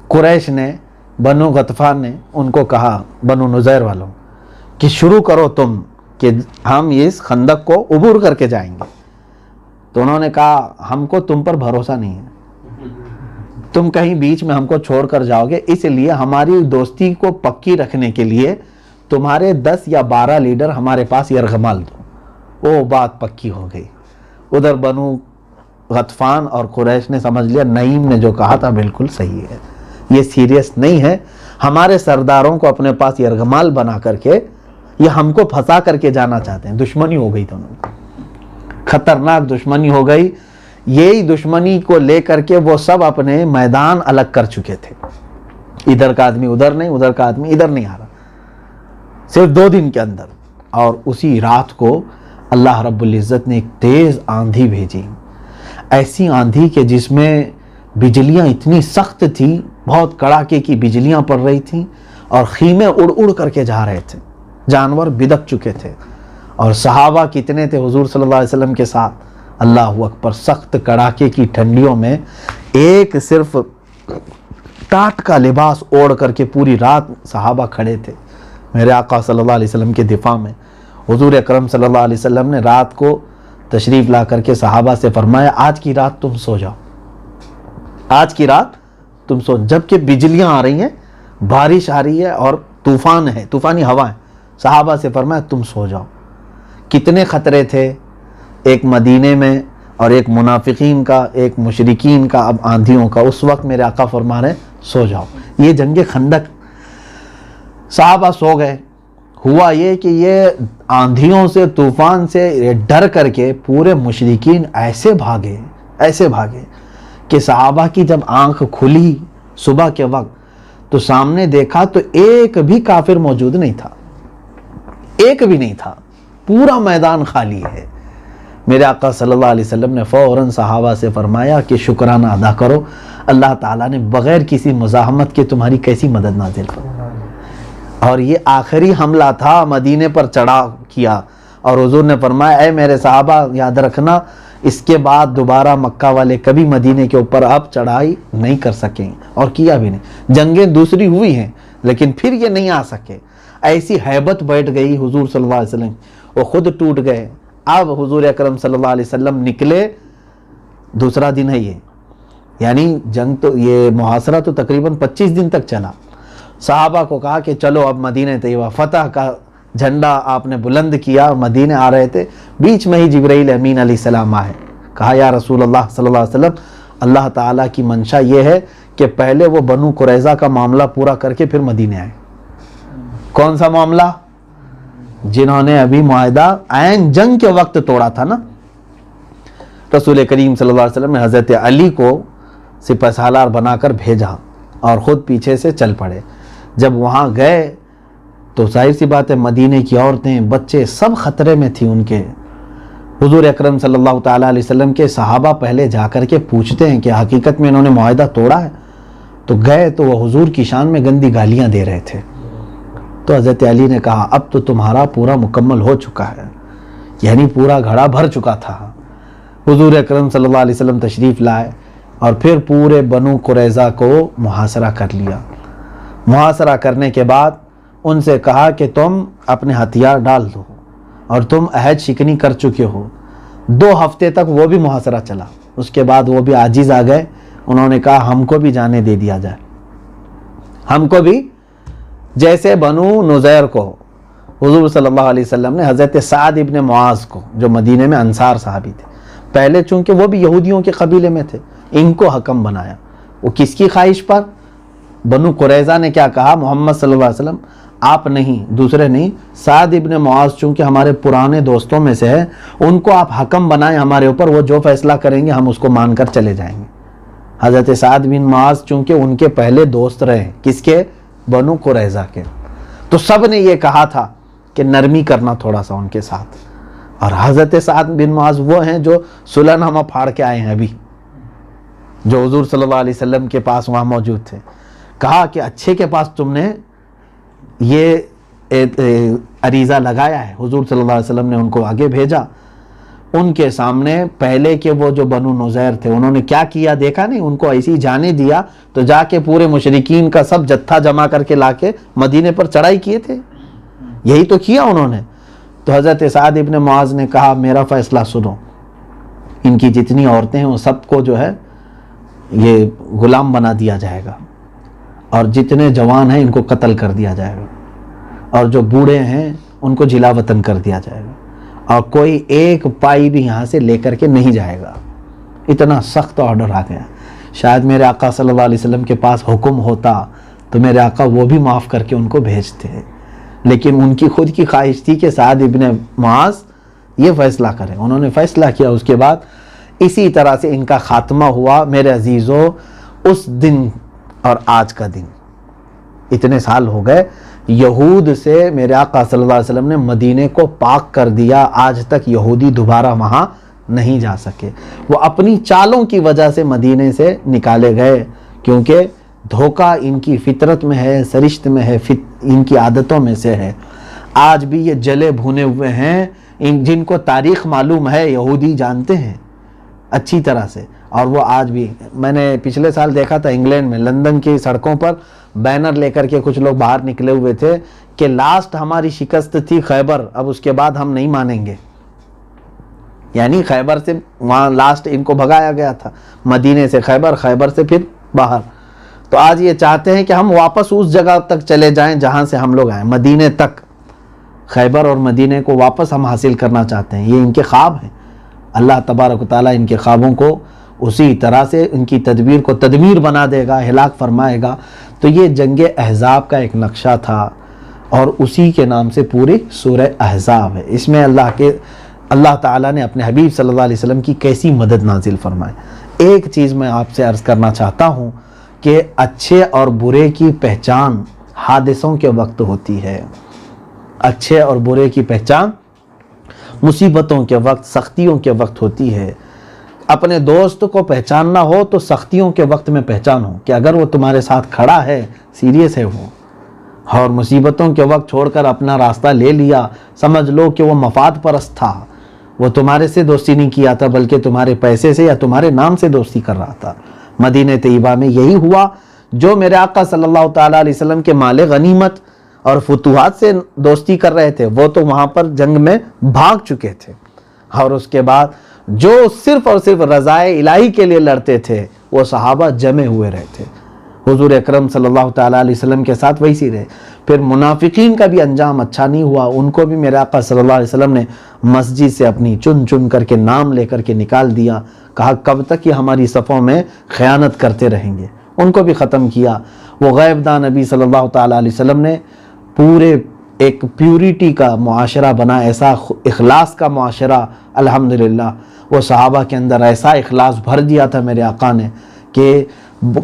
قریش نے، بنو غطفان نے ان کو کہا بنو نذیر والوں کہ شروع کرو تم کہ ہم اس خندق کو عبور کر کے جائیں گے۔ تو انہوں نے کہا ہم کو تم پر بھروسہ نہیں ہے، تم کہیں بیچ میں ہم کو چھوڑ کر جاؤ گے، اس لیے ہماری دوستی کو پکی رکھنے کے لیے تمہارے 10 یا 12 لیڈر ہمارے پاس یرغمال دو۔ وہ بات پکی ہو گئی۔ ادھر بنو غطفان اور قریش نے سمجھ لیا نعیم نے جو کہا تھا بالکل صحیح ہے، یہ سیریس نہیں ہے، ہمارے سرداروں کو اپنے پاس یرغمال بنا کر کے یہ ہم کو پھنسا کر کے جانا چاہتے ہیں۔ دشمنی ہو گئی دونوں کی، خطرناک دشمنی ہو گئی۔ یہی دشمنی کو لے کر کے وہ سب اپنے میدان الگ کر چکے تھے، ادھر کا آدمی ادھر نہیں، ادھر کا آدمی ادھر نہیں آ رہا، صرف 2 دن کے اندر۔ اور اسی رات کو اللہ رب العزت نے ایک تیز آندھی بھیجی، ایسی آندھی کہ جس میں بجلیاں اتنی سخت تھی، بہت کڑاکے کی بجلیاں پڑ رہی تھیں، اور خیمے اڑ اڑ کر کے جا رہے تھے، جانور بدک چکے تھے، اور صحابہ کتنے تھے حضور صلی اللہ علیہ وسلم کے ساتھ، اللہ اکبر، سخت کڑاکے کی ٹھنڈیوں میں ایک صرف ٹاٹ کا لباس اوڑھ کر کے پوری رات صحابہ کھڑے تھے میرے آقا صلی اللہ علیہ وسلم کے دفاع میں۔ حضور اکرم صلی اللہ علیہ وسلم نے رات کو تشریف لا کر کے صحابہ سے فرمایا آج کی رات تم سو جاؤ، آج کی رات تم سو، جبکہ بجلیاں آ رہی ہیں، بارش آ رہی ہے اور طوفان ہے، طوفانی ہوا ہے۔ صحابہ سے فرمایا تم سو جاؤ۔ کتنے خطرے تھے، ایک مدینے میں اور ایک منافقین کا، ایک مشرکین کا، اب آندھیوں کا. اس وقت میرے آقا فرما رہے سو جاؤ. یہ جنگ خندق، صحابہ سو گئے. ہوا یہ کہ یہ آندھیوں سے، طوفان سے ڈر کر کے پورے مشرکین ایسے بھاگے کہ صحابہ کی جب آنکھ کھلی صبح کے وقت تو سامنے دیکھا تو ایک بھی کافر موجود نہیں تھا، ایک بھی نہیں تھا. پورا میدان خالی ہے. میرے آقا صلی اللہ علیہ وسلم نے فوراً صحابہ سے فرمایا کہ شکرانہ ادا کرو، اللہ تعالیٰ نے بغیر کسی مزاحمت کے تمہاری کیسی مدد نازل فرمائی. اور یہ آخری حملہ تھا مدینے پر چڑھا کیا، اور حضور نے فرمایا اے میرے صحابہ یاد رکھنا اس کے بعد دوبارہ مکہ والے کبھی مدینے کے اوپر اب چڑھائی نہیں کر سکیں، اور کیا بھی نہیں. جنگیں دوسری ہوئی ہیں لیکن پھر یہ نہیں آ سکے. ایسی ہیبت بیٹھ گئی حضور صلی اللہ علیہ وسلم، وہ خود ٹوٹ گئے. اب حضور اکرم صلی اللہ علیہ وسلم نکلے، دوسرا دن ہے یہ، یعنی جنگ تو یہ محاصرہ تو تقریباً 25 دن تک چلا. صحابہ کو کہا کہ چلو اب مدینہ طیبہ فتح کا جھنڈا آپ نے بلند کیا. مدینے آ رہے تھے، بیچ میں ہی جبرائیل امین علیہ السلام آئے. کہا یا رسول اللہ صلی اللہ علیہ وسلم، اللہ تعالیٰ کی منشا یہ ہے کہ پہلے وہ بنو قریظہ کا معاملہ پورا کر کے پھر مدینے آئے. کون سا معاملہ؟ جنہوں نے ابھی معاہدہ عین جنگ کے وقت توڑا تھا نا. رسول کریم صلی اللہ علیہ وسلم نے حضرت علی کو سپہ سالار بنا کر بھیجا اور خود پیچھے سے چل پڑے. جب وہاں گئے تو ظاہر سی بات ہے مدینے کی عورتیں، بچے سب خطرے میں تھی ان کے. حضور اکرم صلی اللہ تعالیٰ علیہ وسلم کے صحابہ پہلے جا کر کے پوچھتے ہیں کہ حقیقت میں انہوں نے معاہدہ توڑا ہے. تو گئے تو وہ حضور کی شان میں گندی گالیاں دے رہے تھے. تو حضرت علی نے کہا اب تو تمہارا پورا مکمل ہو چکا ہے، یعنی پورا گھڑا بھر چکا تھا. حضور اکرم صلی اللہ علیہ وسلم تشریف لائے اور پھر پورے بنو قریظہ کو محاصرہ کر لیا. محاصرہ کرنے کے بعد ان سے کہا کہ تم اپنے ہتھیار ڈال دو، اور تم عہد شکنی کر چکے ہو. 2 ہفتے تک وہ بھی محاصرہ چلا. اس کے بعد وہ بھی عاجز آ گئے. انہوں نے کہا ہم کو بھی جانے دے دیا جائے، ہم کو بھی. جیسے بنو نذیر کو حضور صلی اللہ علیہ وسلم نے حضرت سعد ابن معاذ کو، جو مدینے میں انصار صحابی تھے، پہلے چونکہ وہ بھی یہودیوں کے قبیلے میں تھے، ان کو حکم بنایا. وہ کس کی خواہش پر؟ بنو قریظہ نے کیا کہا، محمد صلی اللہ علیہ وسلم آپ نہیں، دوسرے نہیں، سعد ابن معاذ چونکہ ہمارے پرانے دوستوں میں سے ہے، ان کو آپ حکم بنائیں ہمارے اوپر، وہ جو فیصلہ کریں گے ہم اس کو مان کر چلے جائیں گے. حضرت سعد بن معاذ چونکہ ان کے پہلے دوست رہے، کس کے؟ بنو قریظہ کے. تو سب نے یہ کہا تھا کہ نرمی کرنا تھوڑا سا ان کے ساتھ. اور حضرت سعد بن معاذ وہ ہیں جو صلح نامہ پھاڑ کے آئے ہیں ابھی، جو حضور صلی اللہ علیہ وسلم کے پاس وہاں موجود تھے. کہا کہ اچھے کے پاس تم نے یہ عریضہ لگایا ہے. حضور صلی اللہ علیہ وسلم نے ان کو آگے بھیجا. ان کے سامنے پہلے کے وہ جو بنو نذیر تھے انہوں نے کیا کیا دیکھا نہیں، ان کو ایسی جانے دیا تو جا کے پورے مشرکین کا سب جتھا جمع کر کے لا کے مدینے پر چڑھائی کیے تھے. یہی تو کیا انہوں نے. تو حضرت سعد ابن معاذ نے کہا میرا فیصلہ سنو، ان کی جتنی عورتیں ہیں وہ سب کو جو ہے یہ غلام بنا دیا جائے گا، اور جتنے جوان ہیں ان کو قتل کر دیا جائے گا، اور جو بوڑھے ہیں ان کو جلا وطن کر دیا جائے گا، اور کوئی ایک پائی بھی یہاں سے لے کر کے نہیں جائے گا. اتنا سخت آرڈر آ گیا. شاید میرے آقا صلی اللہ علیہ وسلم کے پاس حکم ہوتا تو میرے آقا وہ بھی معاف کر کے ان کو بھیجتے، لیکن ان کی خود کی خواہش تھی کہ سعد ابن معاذ یہ فیصلہ کریں. انہوں نے فیصلہ کیا. اس کے بعد اسی طرح سے ان کا خاتمہ ہوا. میرے عزیزو، اس دن اور آج کا دن اتنے سال ہو گئے، یہود سے میرے آقا صلی اللہ علیہ وسلم نے مدینے کو پاک کر دیا. آج تک یہودی دوبارہ وہاں نہیں جا سکے. وہ اپنی چالوں کی وجہ سے مدینے سے نکالے گئے، کیونکہ دھوکہ ان کی فطرت میں ہے، سرشت میں ہے، ان کی عادتوں میں سے ہے. آج بھی یہ جلے بھونے ہوئے ہیں. جن کو تاریخ معلوم ہے یہودی جانتے ہیں اچھی طرح سے. اور وہ آج بھی، میں نے پچھلے سال دیکھا تھا انگلینڈ میں لندن کی سڑکوں پر بینر لے کر کے کچھ لوگ باہر نکلے ہوئے تھے کہ لاسٹ ہماری شکست تھی خیبر، اب اس کے بعد ہم نہیں مانیں گے. یعنی خیبر سے وہاں لاسٹ ان کو بھگایا گیا تھا، مدینے سے خیبر، خیبر سے پھر باہر. تو آج یہ چاہتے ہیں کہ ہم واپس اس جگہ تک چلے جائیں جہاں سے ہم لوگ آئے، مدینے تک. خیبر اور مدینے کو واپس ہم حاصل کرنا چاہتے ہیں. یہ ان کے خواب ہیں. اللہ تبارک و تعالیٰ ان کے خوابوں کو اسی طرح سے ان کی تدبیر کو تدمیر بنا دے گا، ہلاک فرمائے گا۔ تو یہ جنگ احزاب کا ایک نقشہ تھا اور اسی کے نام سے پوری سورہ احزاب ہے۔ اس میں اللہ تعالیٰ نے اپنے حبیب صلی اللہ علیہ وسلم کی کیسی مدد نازل فرمائے۔ ایک چیز میں آپ سے عرض کرنا چاہتا ہوں کہ اچھے اور برے کی پہچان حادثوں کے وقت ہوتی ہے۔ اچھے اور برے کی پہچان مصیبتوں کے وقت، سختیوں کے وقت ہوتی ہے۔ اپنے دوست کو پہچاننا ہو تو سختیوں کے وقت میں پہچانو کہ اگر وہ تمہارے ساتھ کھڑا ہے، سیریس ہے وہ، اور مصیبتوں کے وقت چھوڑ کر اپنا راستہ لے لیا، سمجھ لو کہ وہ مفاد پرست تھا، وہ تمہارے سے دوستی نہیں کیا تھا بلکہ تمہارے پیسے سے یا تمہارے نام سے دوستی کر رہا تھا۔ مدینہ طیبہ میں یہی ہوا۔ جو میرے آقا صلی اللہ تعالیٰ علیہ وسلم کے مال غنیمت اور فتوحات سے دوستی کر رہے تھے، وہ تو وہاں پر جنگ میں بھاگ چکے تھے، اور اس کے بعد جو صرف اور صرف رضائے الہی کے لیے لڑتے تھے وہ صحابہ جمع ہوئے رہے تھے، حضور اکرم صلی اللہ تعالیٰ علیہ وسلم کے ساتھ ویسی رہے۔ پھر منافقین کا بھی انجام اچھا نہیں ہوا، ان کو بھی میرے آقا صلی اللہ علیہ وسلم نے مسجد سے اپنی چن چن کر کے نام لے کر کے نکال دیا، کہا کب تک یہ ہماری صفوں میں خیانت کرتے رہیں گے، ان کو بھی ختم کیا۔ وہ غیب داں نبی صلی اللہ تعالیٰ علیہ وسلم نے پورے ایک پیوریٹی کا معاشرہ بنا، ایسا اخلاص کا معاشرہ، الحمدللہ وہ صحابہ کے اندر ایسا اخلاص بھر دیا تھا میرے آقا نے کہ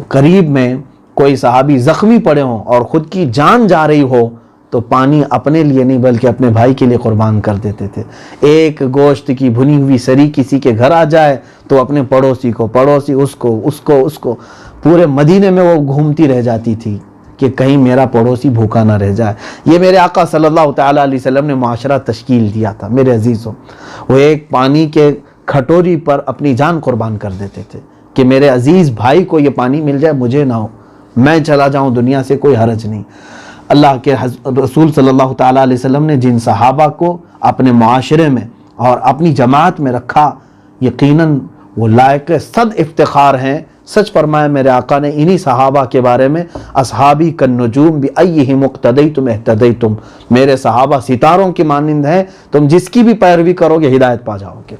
قریب میں کوئی صحابی زخمی پڑے ہوں اور خود کی جان جا رہی ہو تو پانی اپنے لیے نہیں بلکہ اپنے بھائی کے لیے قربان کر دیتے تھے۔ ایک گوشت کی بھنی ہوئی سری کسی کے گھر آ جائے تو اپنے پڑوسی اس کو پورے مدینے میں وہ گھومتی رہ جاتی تھی کہ کہیں میرا پڑوسی بھوکا نہ رہ جائے۔ یہ میرے آقا صلی اللہ تعالیٰ علیہ وسلم نے معاشرہ تشکیل دیا تھا۔ میرے عزیزوں، وہ ایک پانی کے کھٹوری پر اپنی جان قربان کر دیتے تھے کہ میرے عزیز بھائی کو یہ پانی مل جائے، مجھے نہ ہو، میں چلا جاؤں دنیا سے، کوئی حرج نہیں۔ اللہ کے رسول صلی اللہ تعالیٰ علیہ وسلم نے جن صحابہ کو اپنے معاشرے میں اور اپنی جماعت میں رکھا، یقیناً وہ لائق صد افتخار ہیں۔ سچ فرمایا میرے آقا نے انہی صحابہ کے بارے میں، اصحابی کالنجوم بأیہم اقتدیتم اہتدیتم، میرے صحابہ ستاروں کی مانند ہیں، تم جس کی بھی پیروی کرو گے ہدایت پا جاؤ گے۔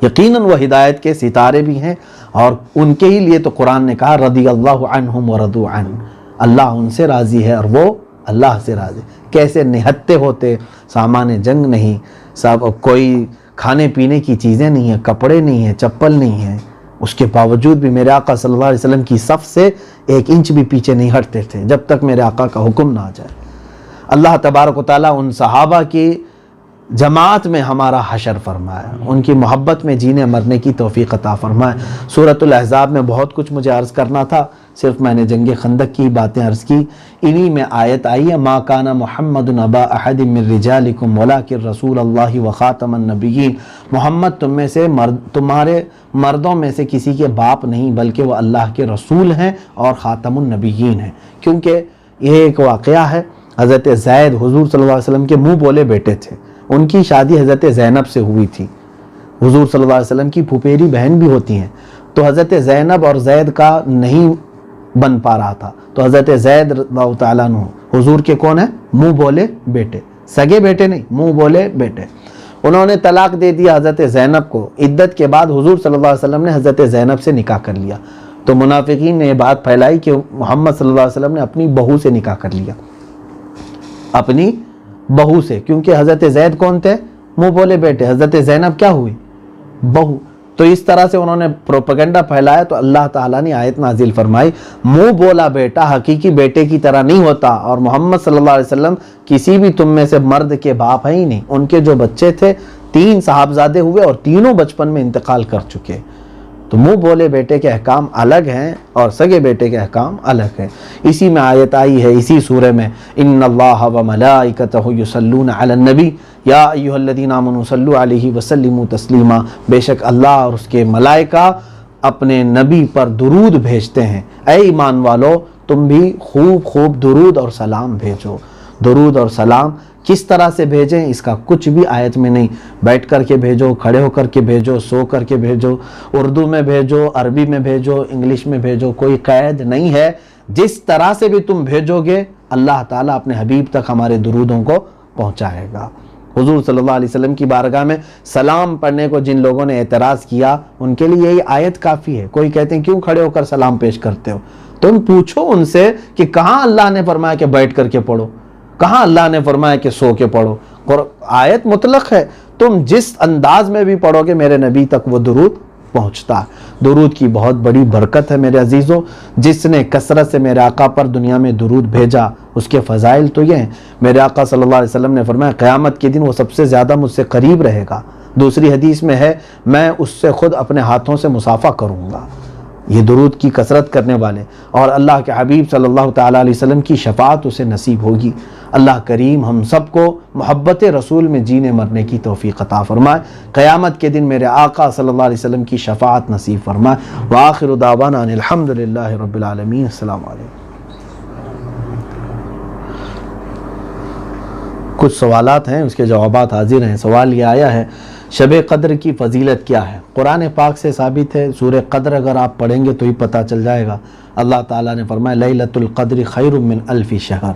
یقیناً وہ ہدایت کے ستارے بھی ہیں، اور ان کے ہی لیے تو قرآن نے کہا رضی اللہ عنہم ورضوا عنہ، اللہ ان سے راضی ہے اور وہ اللہ سے راضی۔ کیسے نہتے ہوتے، سامان جنگ نہیں، کوئی کھانے پینے کی چیزیں نہیں ہیں، کپڑے نہیں ہیں، چپل نہیں ہیں، اس کے باوجود بھی میرے آقا صلی اللہ علیہ وسلم کی صف سے 1 انچ بھی پیچھے نہیں ہٹتے تھے جب تک میرے آقا کا حکم نہ آ جائے۔ اللہ تبارک و تعالیٰ ان صحابہ کی جماعت میں ہمارا حشر فرمائے، ان کی محبت میں جینے مرنے کی توفیق عطا فرمائے۔ سورۃ الاحزاب میں بہت کچھ مجھے عرض کرنا تھا، صرف میں نے جنگ خندق کی باتیں عرض کی۔ انہی میں آیت آئی ہے ما کان محمد ابا احد من رجالکم ولکن رسول اللہ وخاتم النبیین، محمد تم میں سے تمہارے مردوں میں سے کسی کے باپ نہیں بلکہ وہ اللہ کے رسول ہیں اور خاتم النبیین ہیں۔ کیونکہ یہ ایک واقعہ ہے، حضرت زید حضور صلی اللہ علیہ وسلم کے منہ بولے بیٹے تھے، ان کی شادی حضرت زینب سے ہوئی تھی، حضور صلی اللہ علیہ وسلم کی پھوپھیری بہن بھی ہوتی ہیں، تو حضرت زینب اور زید کا نہیں بن پا رہا تھا، تو حضرت زید رضی اللہ تعالیٰ عنہ حضور کے کون ہیں؟ منہ بولے بیٹے، سگے بیٹے نہیں، منہ بولے بیٹے۔ انہوں نے طلاق دے دیا حضرت زینب کو، عدت کے بعد حضور صلی اللہ علیہ وسلم نے حضرت زینب سے نکاح کر لیا، تو منافقین نے یہ بات پھیلائی کہ محمد صلی اللہ علیہ وسلم نے اپنی بہو سے نکاح کر لیا، اپنی بہو سے، کیونکہ حضرت زید کون تھے؟ منہ بولے بیٹے، حضرت زینب کیا ہوئی؟ بہو۔ تو اس طرح سے انہوں نے پروپیگنڈا پھیلایا، تو اللہ تعالیٰ نے آیت نازل فرمائی منہ بولا بیٹا حقیقی بیٹے کی طرح نہیں ہوتا، اور محمد صلی اللہ علیہ وسلم کسی بھی تم میں سے مرد کے باپ ہیں ہی نہیں، ان کے جو بچے تھے 3 صاحبزادے ہوئے اور تینوں بچپن میں انتقال کر چکے، تو منہ بولے بیٹے کے احکام الگ ہیں اور سگے بیٹے کے احکام الگ ہیں۔ اسی میں آیت آئی ہے اسی سورہ میں ان اللہ وملائکتہ یصلون علی النبی یا ایھا الذین آمنوا صلوا علیہ وسلموا تسلیما، بے شک اللہ اور اس کے ملائکہ اپنے نبی پر درود بھیجتے ہیں، اے ایمان والو تم بھی خوب خوب درود اور سلام بھیجو۔ درود اور سلام کس طرح سے بھیجیں اس کا کچھ بھی آیت میں نہیں، بیٹھ کر کے بھیجو، کھڑے ہو کر کے بھیجو، سو کر کے بھیجو، اردو میں بھیجو، عربی میں بھیجو، انگلش میں بھیجو، کوئی قید نہیں ہے، جس طرح سے بھی تم بھیجو گے اللہ تعالیٰ اپنے حبیب تک ہمارے درودوں کو پہنچائے گا۔ حضور صلی اللہ علیہ وسلم کی بارگاہ میں سلام پڑھنے کو جن لوگوں نے اعتراض کیا ان کے لیے یہی آیت کافی ہے. کوئی کہتے ہیں کیوں کھڑے ہو کر سلام پیش کرتے ہو؟ تم پوچھو ان سے کہ کہاں اللہ نے فرمایا کہ بیٹھ کر کے پڑھو، کہاں اللہ نے فرمایا کہ سو کے پڑھو. آیت مطلق ہے، تم جس انداز میں بھی پڑھو گے میرے نبی تک وہ درود پہنچتا. درود کی بہت بڑی برکت ہے میرے عزیزوں. جس نے کثرت سے میرے آقا پر دنیا میں درود بھیجا اس کے فضائل تو یہ ہیں. میرے آقا صلی اللہ علیہ وسلم نے فرمایا قیامت کے دن وہ سب سے زیادہ مجھ سے قریب رہے گا. دوسری حدیث میں ہے میں اس سے خود اپنے ہاتھوں سے مصافحہ کروں گا. یہ درود کی کثرت کرنے والے اور اللہ کے حبیب صلی اللہ تعالیٰ علیہ وسلم کی شفاعت اسے نصیب ہوگی. اللہ کریم ہم سب کو محبت رسول میں جینے مرنے کی توفیق عطا فرمائے. قیامت کے دن میرے آقا صلی اللہ علیہ وسلم کی شفاعت نصیب فرمائے. وآخر دعوانا ان الحمدللہ رب العالمین. السلام علیکم. کچھ سوالات ہیں، اس کے جوابات حاضر ہیں. سوال یہ آیا ہے شب قدر کی فضیلت کیا ہے؟ قرآن پاک سے ثابت ہے. سورہ قدر اگر آپ پڑھیں گے تو ہی پتہ چل جائے گا. اللہ تعالیٰ نے فرمایا لیلۃ القدر خیر من الف شہر،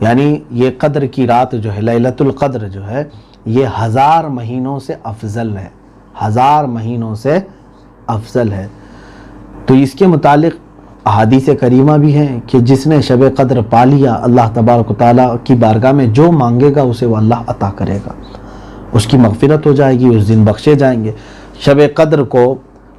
یعنی یہ قدر کی رات جو ہے لیلۃ القدر جو ہے یہ 1000 مہینوں سے افضل ہے. 1000 مہینوں سے افضل ہے. تو اس کے متعلق احادیث کریمہ بھی ہیں کہ جس نے شب قدر پا لیا اللہ تبارک و تعالیٰ کی بارگاہ میں جو مانگے گا اسے وہ اللہ عطا کرے گا. اس کی مغفرت ہو جائے گی، اس دن بخشے جائیں گے. شب قدر کو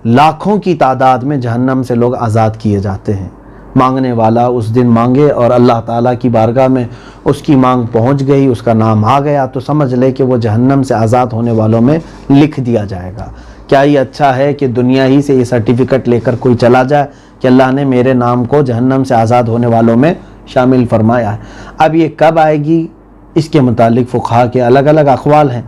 لاکھوں کی تعداد میں جہنم سے لوگ آزاد کیے جاتے ہیں. مانگنے والا اس دن مانگے اور اللہ تعالیٰ کی بارگاہ میں اس کی مانگ پہنچ گئی، اس کا نام آ گیا تو سمجھ لے کہ وہ جہنم سے آزاد ہونے والوں میں لکھ دیا جائے گا. کیا یہ اچھا ہے کہ دنیا ہی سے یہ سرٹیفکیٹ لے کر کوئی چلا جائے کہ اللہ نے میرے نام کو جہنم سے آزاد ہونے والوں میں شامل فرمایا ہے؟ اب یہ کب آئے گی اس کے متعلق فقہا کے الگ الگ اقوال ہیں.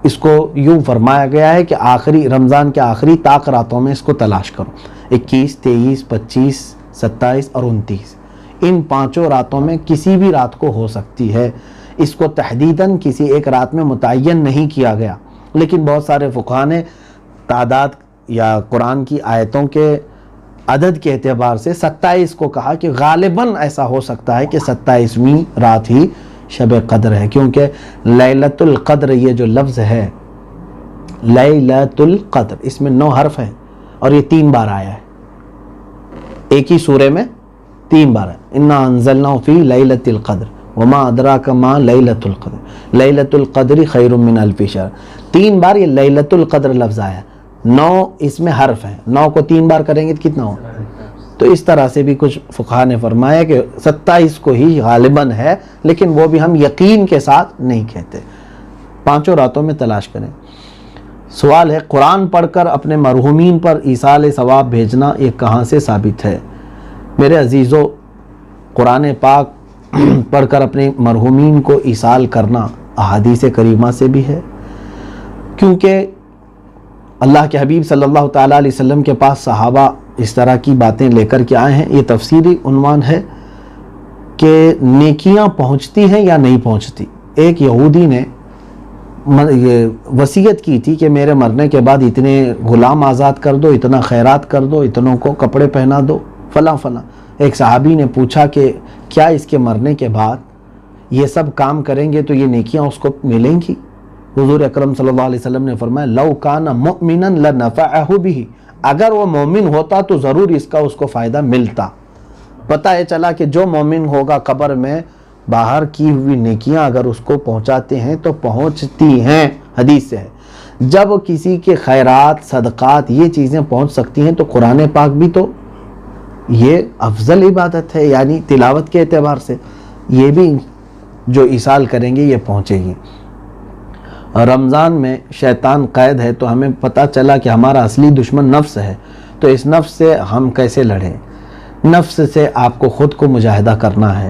اس کو یوں فرمایا گیا ہے کہ آخری رمضان کے آخری طاق راتوں میں اس کو تلاش کرو. 21, 23, 25, 27 اور 29 ان 5 راتوں میں کسی بھی رات کو ہو سکتی ہے. اس کو تحدیداً کسی ایک رات میں متعین نہیں کیا گیا، لیکن بہت سارے فقہا نے تعداد یا قرآن کی آیتوں کے عدد کے اعتبار سے 27 کو کہا کہ غالباً ایسا ہو سکتا ہے کہ 27ویں رات ہی شب قدر ہے، کیونکہ لیلۃ القدر یہ جو لفظ ہے لیلۃ القدر اس میں 9 حرف ہیں اور یہ 3 بار آیا ہے. ایک ہی سورے میں 3 بار ہے. انا انزلناہ فی لیلۃ القدر وما ادراک ما لیلۃ القدر لیلۃ القدر خیر من الف شہر. 3 بار یہ لیلۃ القدر لفظ آیا. 9 اس میں حرف ہیں، 9 کو 3 بار کریں گے تو کتنا ہو؟ تو اس طرح سے بھی کچھ فقہا نے فرمایا کہ 27 کو ہی غالباً ہے، لیکن وہ بھی ہم یقین کے ساتھ نہیں کہتے. 5 راتوں میں تلاش کریں. سوال ہے قرآن پڑھ کر اپنے مرحومین پر ایصال ثواب بھیجنا یہ کہاں سے ثابت ہے؟ میرے عزیزو، قرآن پاک پڑھ کر اپنے مرحومین کو ایصال کرنا احادیث کریمہ سے بھی ہے، کیونکہ اللہ کے حبیب صلی اللہ تعالیٰ علیہ وسلم کے پاس صحابہ اس طرح کی باتیں لے کر کے آئے ہیں. یہ تفسیری عنوان ہے کہ نیکیاں پہنچتی ہیں یا نہیں پہنچتی. ایک یہودی نے یہ وصیت کی تھی کہ میرے مرنے کے بعد اتنے غلام آزاد کر دو، اتنا خیرات کر دو، اتنوں کو کپڑے پہنا دو، فلاں فلاں. ایک صحابی نے پوچھا کہ کیا اس کے مرنے کے بعد یہ سب کام کریں گے تو یہ نیکیاں اس کو ملیں گی؟ حضور اکرم صلی اللہ علیہ وسلم نے فرمایا لو کان مؤمنا لنفعہ بہ، اگر وہ مومن ہوتا تو ضرور اس کو فائدہ ملتا. پتہ یہ چلا کہ جو مومن ہوگا قبر میں باہر کی ہوئی نیکیاں اگر اس کو پہنچاتے ہیں تو پہنچتی ہیں. حدیث سے ہے جب کسی کے خیرات صدقات یہ چیزیں پہنچ سکتی ہیں تو قرآن پاک بھی تو یہ افضل عبادت ہے، یعنی تلاوت کے اعتبار سے یہ بھی جو ایصال کریں گے یہ پہنچے گی. رمضان میں شیطان قید ہے تو ہمیں پتہ چلا کہ ہمارا اصلی دشمن نفس ہے، تو اس نفس سے ہم کیسے لڑیں؟ نفس سے آپ کو خود کو مجاہدہ کرنا ہے.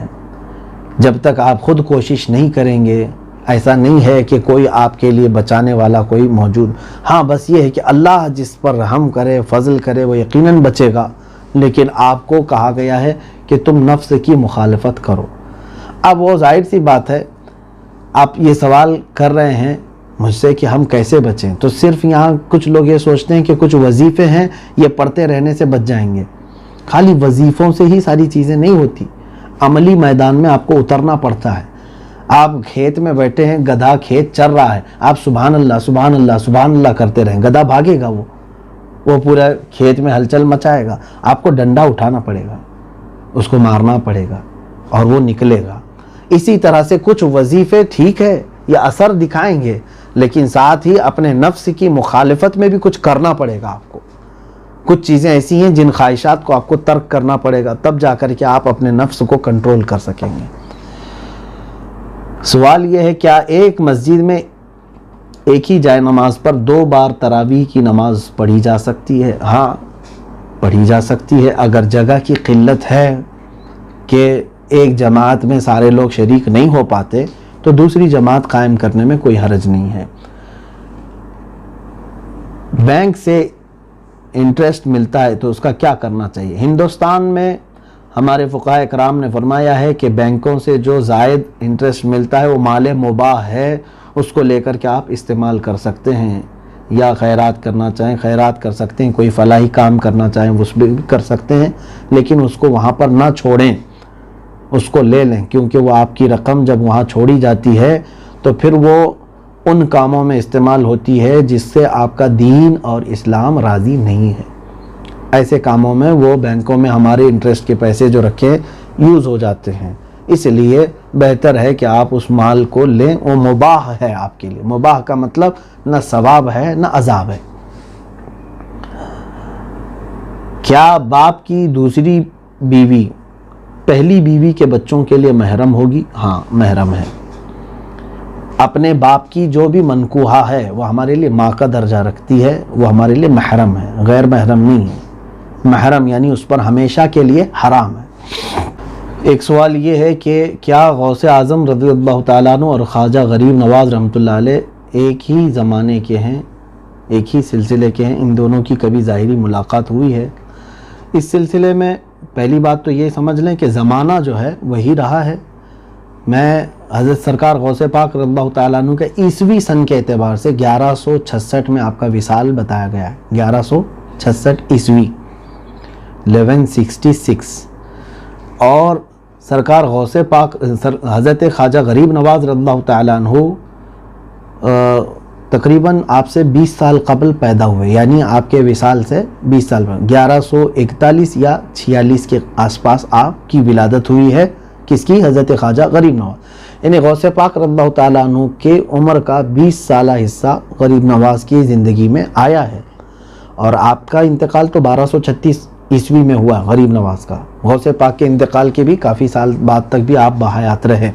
جب تک آپ خود کوشش نہیں کریں گے ایسا نہیں ہے کہ کوئی آپ کے لیے بچانے والا کوئی موجود. ہاں بس یہ ہے کہ اللہ جس پر رحم کرے فضل کرے وہ یقیناً بچے گا، لیکن آپ کو کہا گیا ہے کہ تم نفس کی مخالفت کرو. اب وہ ظاہر سی بات ہے آپ یہ سوال کر رہے ہیں مجھ سے کہ ہم کیسے بچیں، تو صرف یہاں کچھ لوگ یہ سوچتے ہیں کہ کچھ وظیفے ہیں یہ پڑھتے رہنے سے بچ جائیں گے. خالی وظیفوں سے ہی ساری چیزیں نہیں ہوتی، عملی میدان میں آپ کو اترنا پڑتا ہے. آپ کھیت میں بیٹھے ہیں، گدھا کھیت چر رہا ہے، آپ سبحان اللہ سبحان اللہ سبحان اللہ کرتے رہیں، گدھا بھاگے گا، وہ پورا کھیت میں ہلچل مچائے گا، آپ کو ڈنڈا اٹھانا پڑے گا، اس کو مارنا پڑے گا اور وہ نکلے گا۔ اسی طرح سے کچھ وظیفے ٹھیک ہے یہ اثر دکھائیں گے، لیکن ساتھ ہی اپنے نفس کی مخالفت میں بھی کچھ کرنا پڑے گا آپ کو۔ کچھ چیزیں ایسی ہیں جن خواہشات کو آپ کو ترک کرنا پڑے گا، تب جا کر کے آپ اپنے نفس کو کنٹرول کر سکیں گے۔ سوال یہ ہے کیا ایک مسجد میں ایک ہی جائے نماز پر 2 بار تراویح کی نماز پڑھی جا سکتی ہے؟ ہاں پڑھی جا سکتی ہے، اگر جگہ کی قلت ہے کہ ایک جماعت میں سارے لوگ شریک نہیں ہو پاتے تو دوسری جماعت قائم کرنے میں کوئی حرج نہیں ہے۔ بینک سے انٹرسٹ ملتا ہے تو اس کا کیا کرنا چاہیے؟ ہندوستان میں ہمارے فقہاء کرام نے فرمایا ہے کہ بینکوں سے جو زائد انٹرسٹ ملتا ہے وہ مال مباح ہے، اس کو لے کر کے آپ استعمال کر سکتے ہیں، یا خیرات کرنا چاہیں خیرات کر سکتے ہیں، کوئی فلاحی کام کرنا چاہیں اس بھی کر سکتے ہیں، لیکن اس کو وہاں پر نہ چھوڑیں، اس کو لے لیں، کیونکہ وہ آپ کی رقم جب وہاں چھوڑی جاتی ہے تو پھر وہ ان کاموں میں استعمال ہوتی ہے جس سے آپ کا دین اور اسلام راضی نہیں ہے۔ ایسے کاموں میں وہ بینکوں میں ہمارے انٹرسٹ کے پیسے جو رکھے یوز ہو جاتے ہیں، اس لیے بہتر ہے کہ آپ اس مال کو لیں، وہ مباح ہے آپ کے لیے۔ مباح کا مطلب نہ ثواب ہے نہ عذاب ہے۔ کیا باپ کی دوسری بیوی پہلی بیوی کے بچوں کے لیے محرم ہوگی؟ ہاں محرم ہے۔ اپنے باپ کی جو بھی منکوحہ ہے وہ ہمارے لیے ماں کا درجہ رکھتی ہے، وہ ہمارے لیے محرم ہے، غیر محرم نہیں ہے۔ محرم یعنی اس پر ہمیشہ کے لیے حرام ہے۔ ایک سوال یہ ہے کہ کیا غوث اعظم رضی اللہ تعالیٰ عنہ اور خواجہ غریب نواز رحمۃ اللہ علیہ ایک ہی زمانے کے ہیں، ایک ہی سلسلے کے ہیں؟ ان دونوں کی کبھی ظاہری ملاقات ہوئی ہے؟ اس سلسلے میں پہلی بات تو یہ سمجھ لیں کہ زمانہ جو ہے وہی رہا ہے۔ میں حضرت سرکار غوث پاک رضی اللہ تعالیٰ عنہ کے عیسوی سن کے اعتبار سے 1166 میں آپ کا وصال بتایا گیا ہے، 1166 عیسوی 1166، اور سرکار غوث پاک حضرت خواجہ غریب نواز رضی اللہ تعالیٰ عنہ تقریباً آپ سے 20 سال قبل پیدا ہوئے، یعنی آپ کے وصال سے 20 سال پہلے 1141 یا 46 کے آس پاس آپ کی ولادت ہوئی ہے۔ کس کی؟ حضرت خواجہ غریب نواز، یعنی غوث پاک رضی اللہ تعالیٰ عنہ کے عمر کا 20 سالہ حصہ غریب نواز کی زندگی میں آیا ہے، اور آپ کا انتقال تو 1236 عیسوی میں ہوا غریب نواز کا۔ غوث پاک کے انتقال کے بھی کافی سال بعد تک بھی آپ بحیات رہے،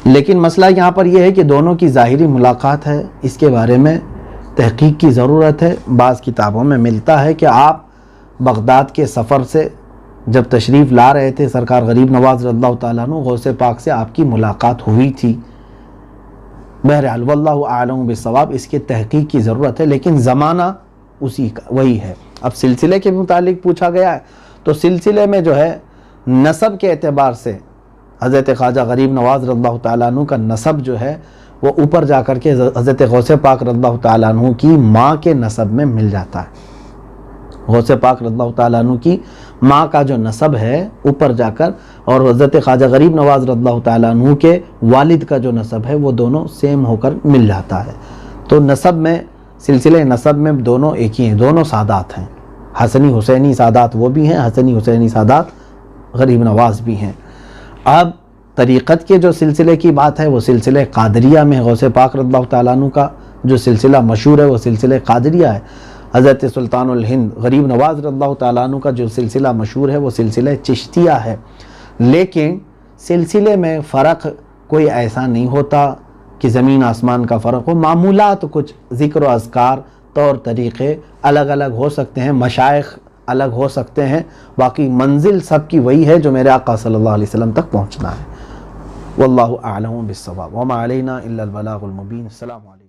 لیکن مسئلہ یہاں پر یہ ہے کہ دونوں کی ظاہری ملاقات ہے، اس کے بارے میں تحقیق کی ضرورت ہے۔ بعض کتابوں میں ملتا ہے کہ آپ بغداد کے سفر سے جب تشریف لا رہے تھے سرکار غریب نواز رضی اللہ تعالیٰ عنہ، غوث پاک سے آپ کی ملاقات ہوئی تھی۔ بہرحال واللہ اعلم بالصواب، اس کی تحقیق کی ضرورت ہے، لیکن زمانہ اسی کا وہی ہے۔ اب سلسلے کے متعلق پوچھا گیا ہے تو سلسلے میں جو ہے نسب کے اعتبار سے حضرت خواجہ غریب نواز رضی اللہ تعالیٰ عنہ کا نسب جو ہے وہ اوپر جا کر کے حضرت غوث پاک رضی اللہ تعالیٰ عنہ کی ماں کے نسب میں مل جاتا ہے۔ غوث پاک رضی اللہ تعالیٰ عنہ کی ماں کا جو نسب ہے اوپر جا کر، اور حضرت خواجہ غریب نواز رضی اللہ تعالیٰ عنہ کے والد کا جو نسب ہے وہ دونوں سیم ہو کر مل جاتا ہے۔ تو نسب میں، سلسلے نسب میں دونوں ایک ہی ہیں، دونوں سادات ہیں، حسنی حسینی سادات وہ بھی ہیں، حسنی حسینی سادات غریب نواز بھی ہیں۔ اب طریقت کے جو سلسلے کی بات ہے وہ سلسلے قادریہ میں غوث پاک رضی اللہ تعالیٰ عنہ کا جو سلسلہ مشہور ہے وہ سلسلہ قادریہ ہے۔ حضرت سلطان الہند غریب نواز رضی اللہ تعالیٰ عنہ کا جو سلسلہ مشہور ہے وہ سلسلہ چشتیہ ہے، لیکن سلسلے میں فرق کوئی ایسا نہیں ہوتا کہ زمین آسمان کا فرق ہو، معمولات کچھ ذکر و اذکار طور طریقے الگ الگ ہو سکتے ہیں، مشائخ الگ ہو سکتے ہیں، باقی منزل سب کی وہی ہے جو میرے آقا صلی اللہ علیہ وسلم تک پہنچنا ہے۔ واللہ اعلم بالصواب، وما علینا الا البلاغ المبین۔ السلام علیکم۔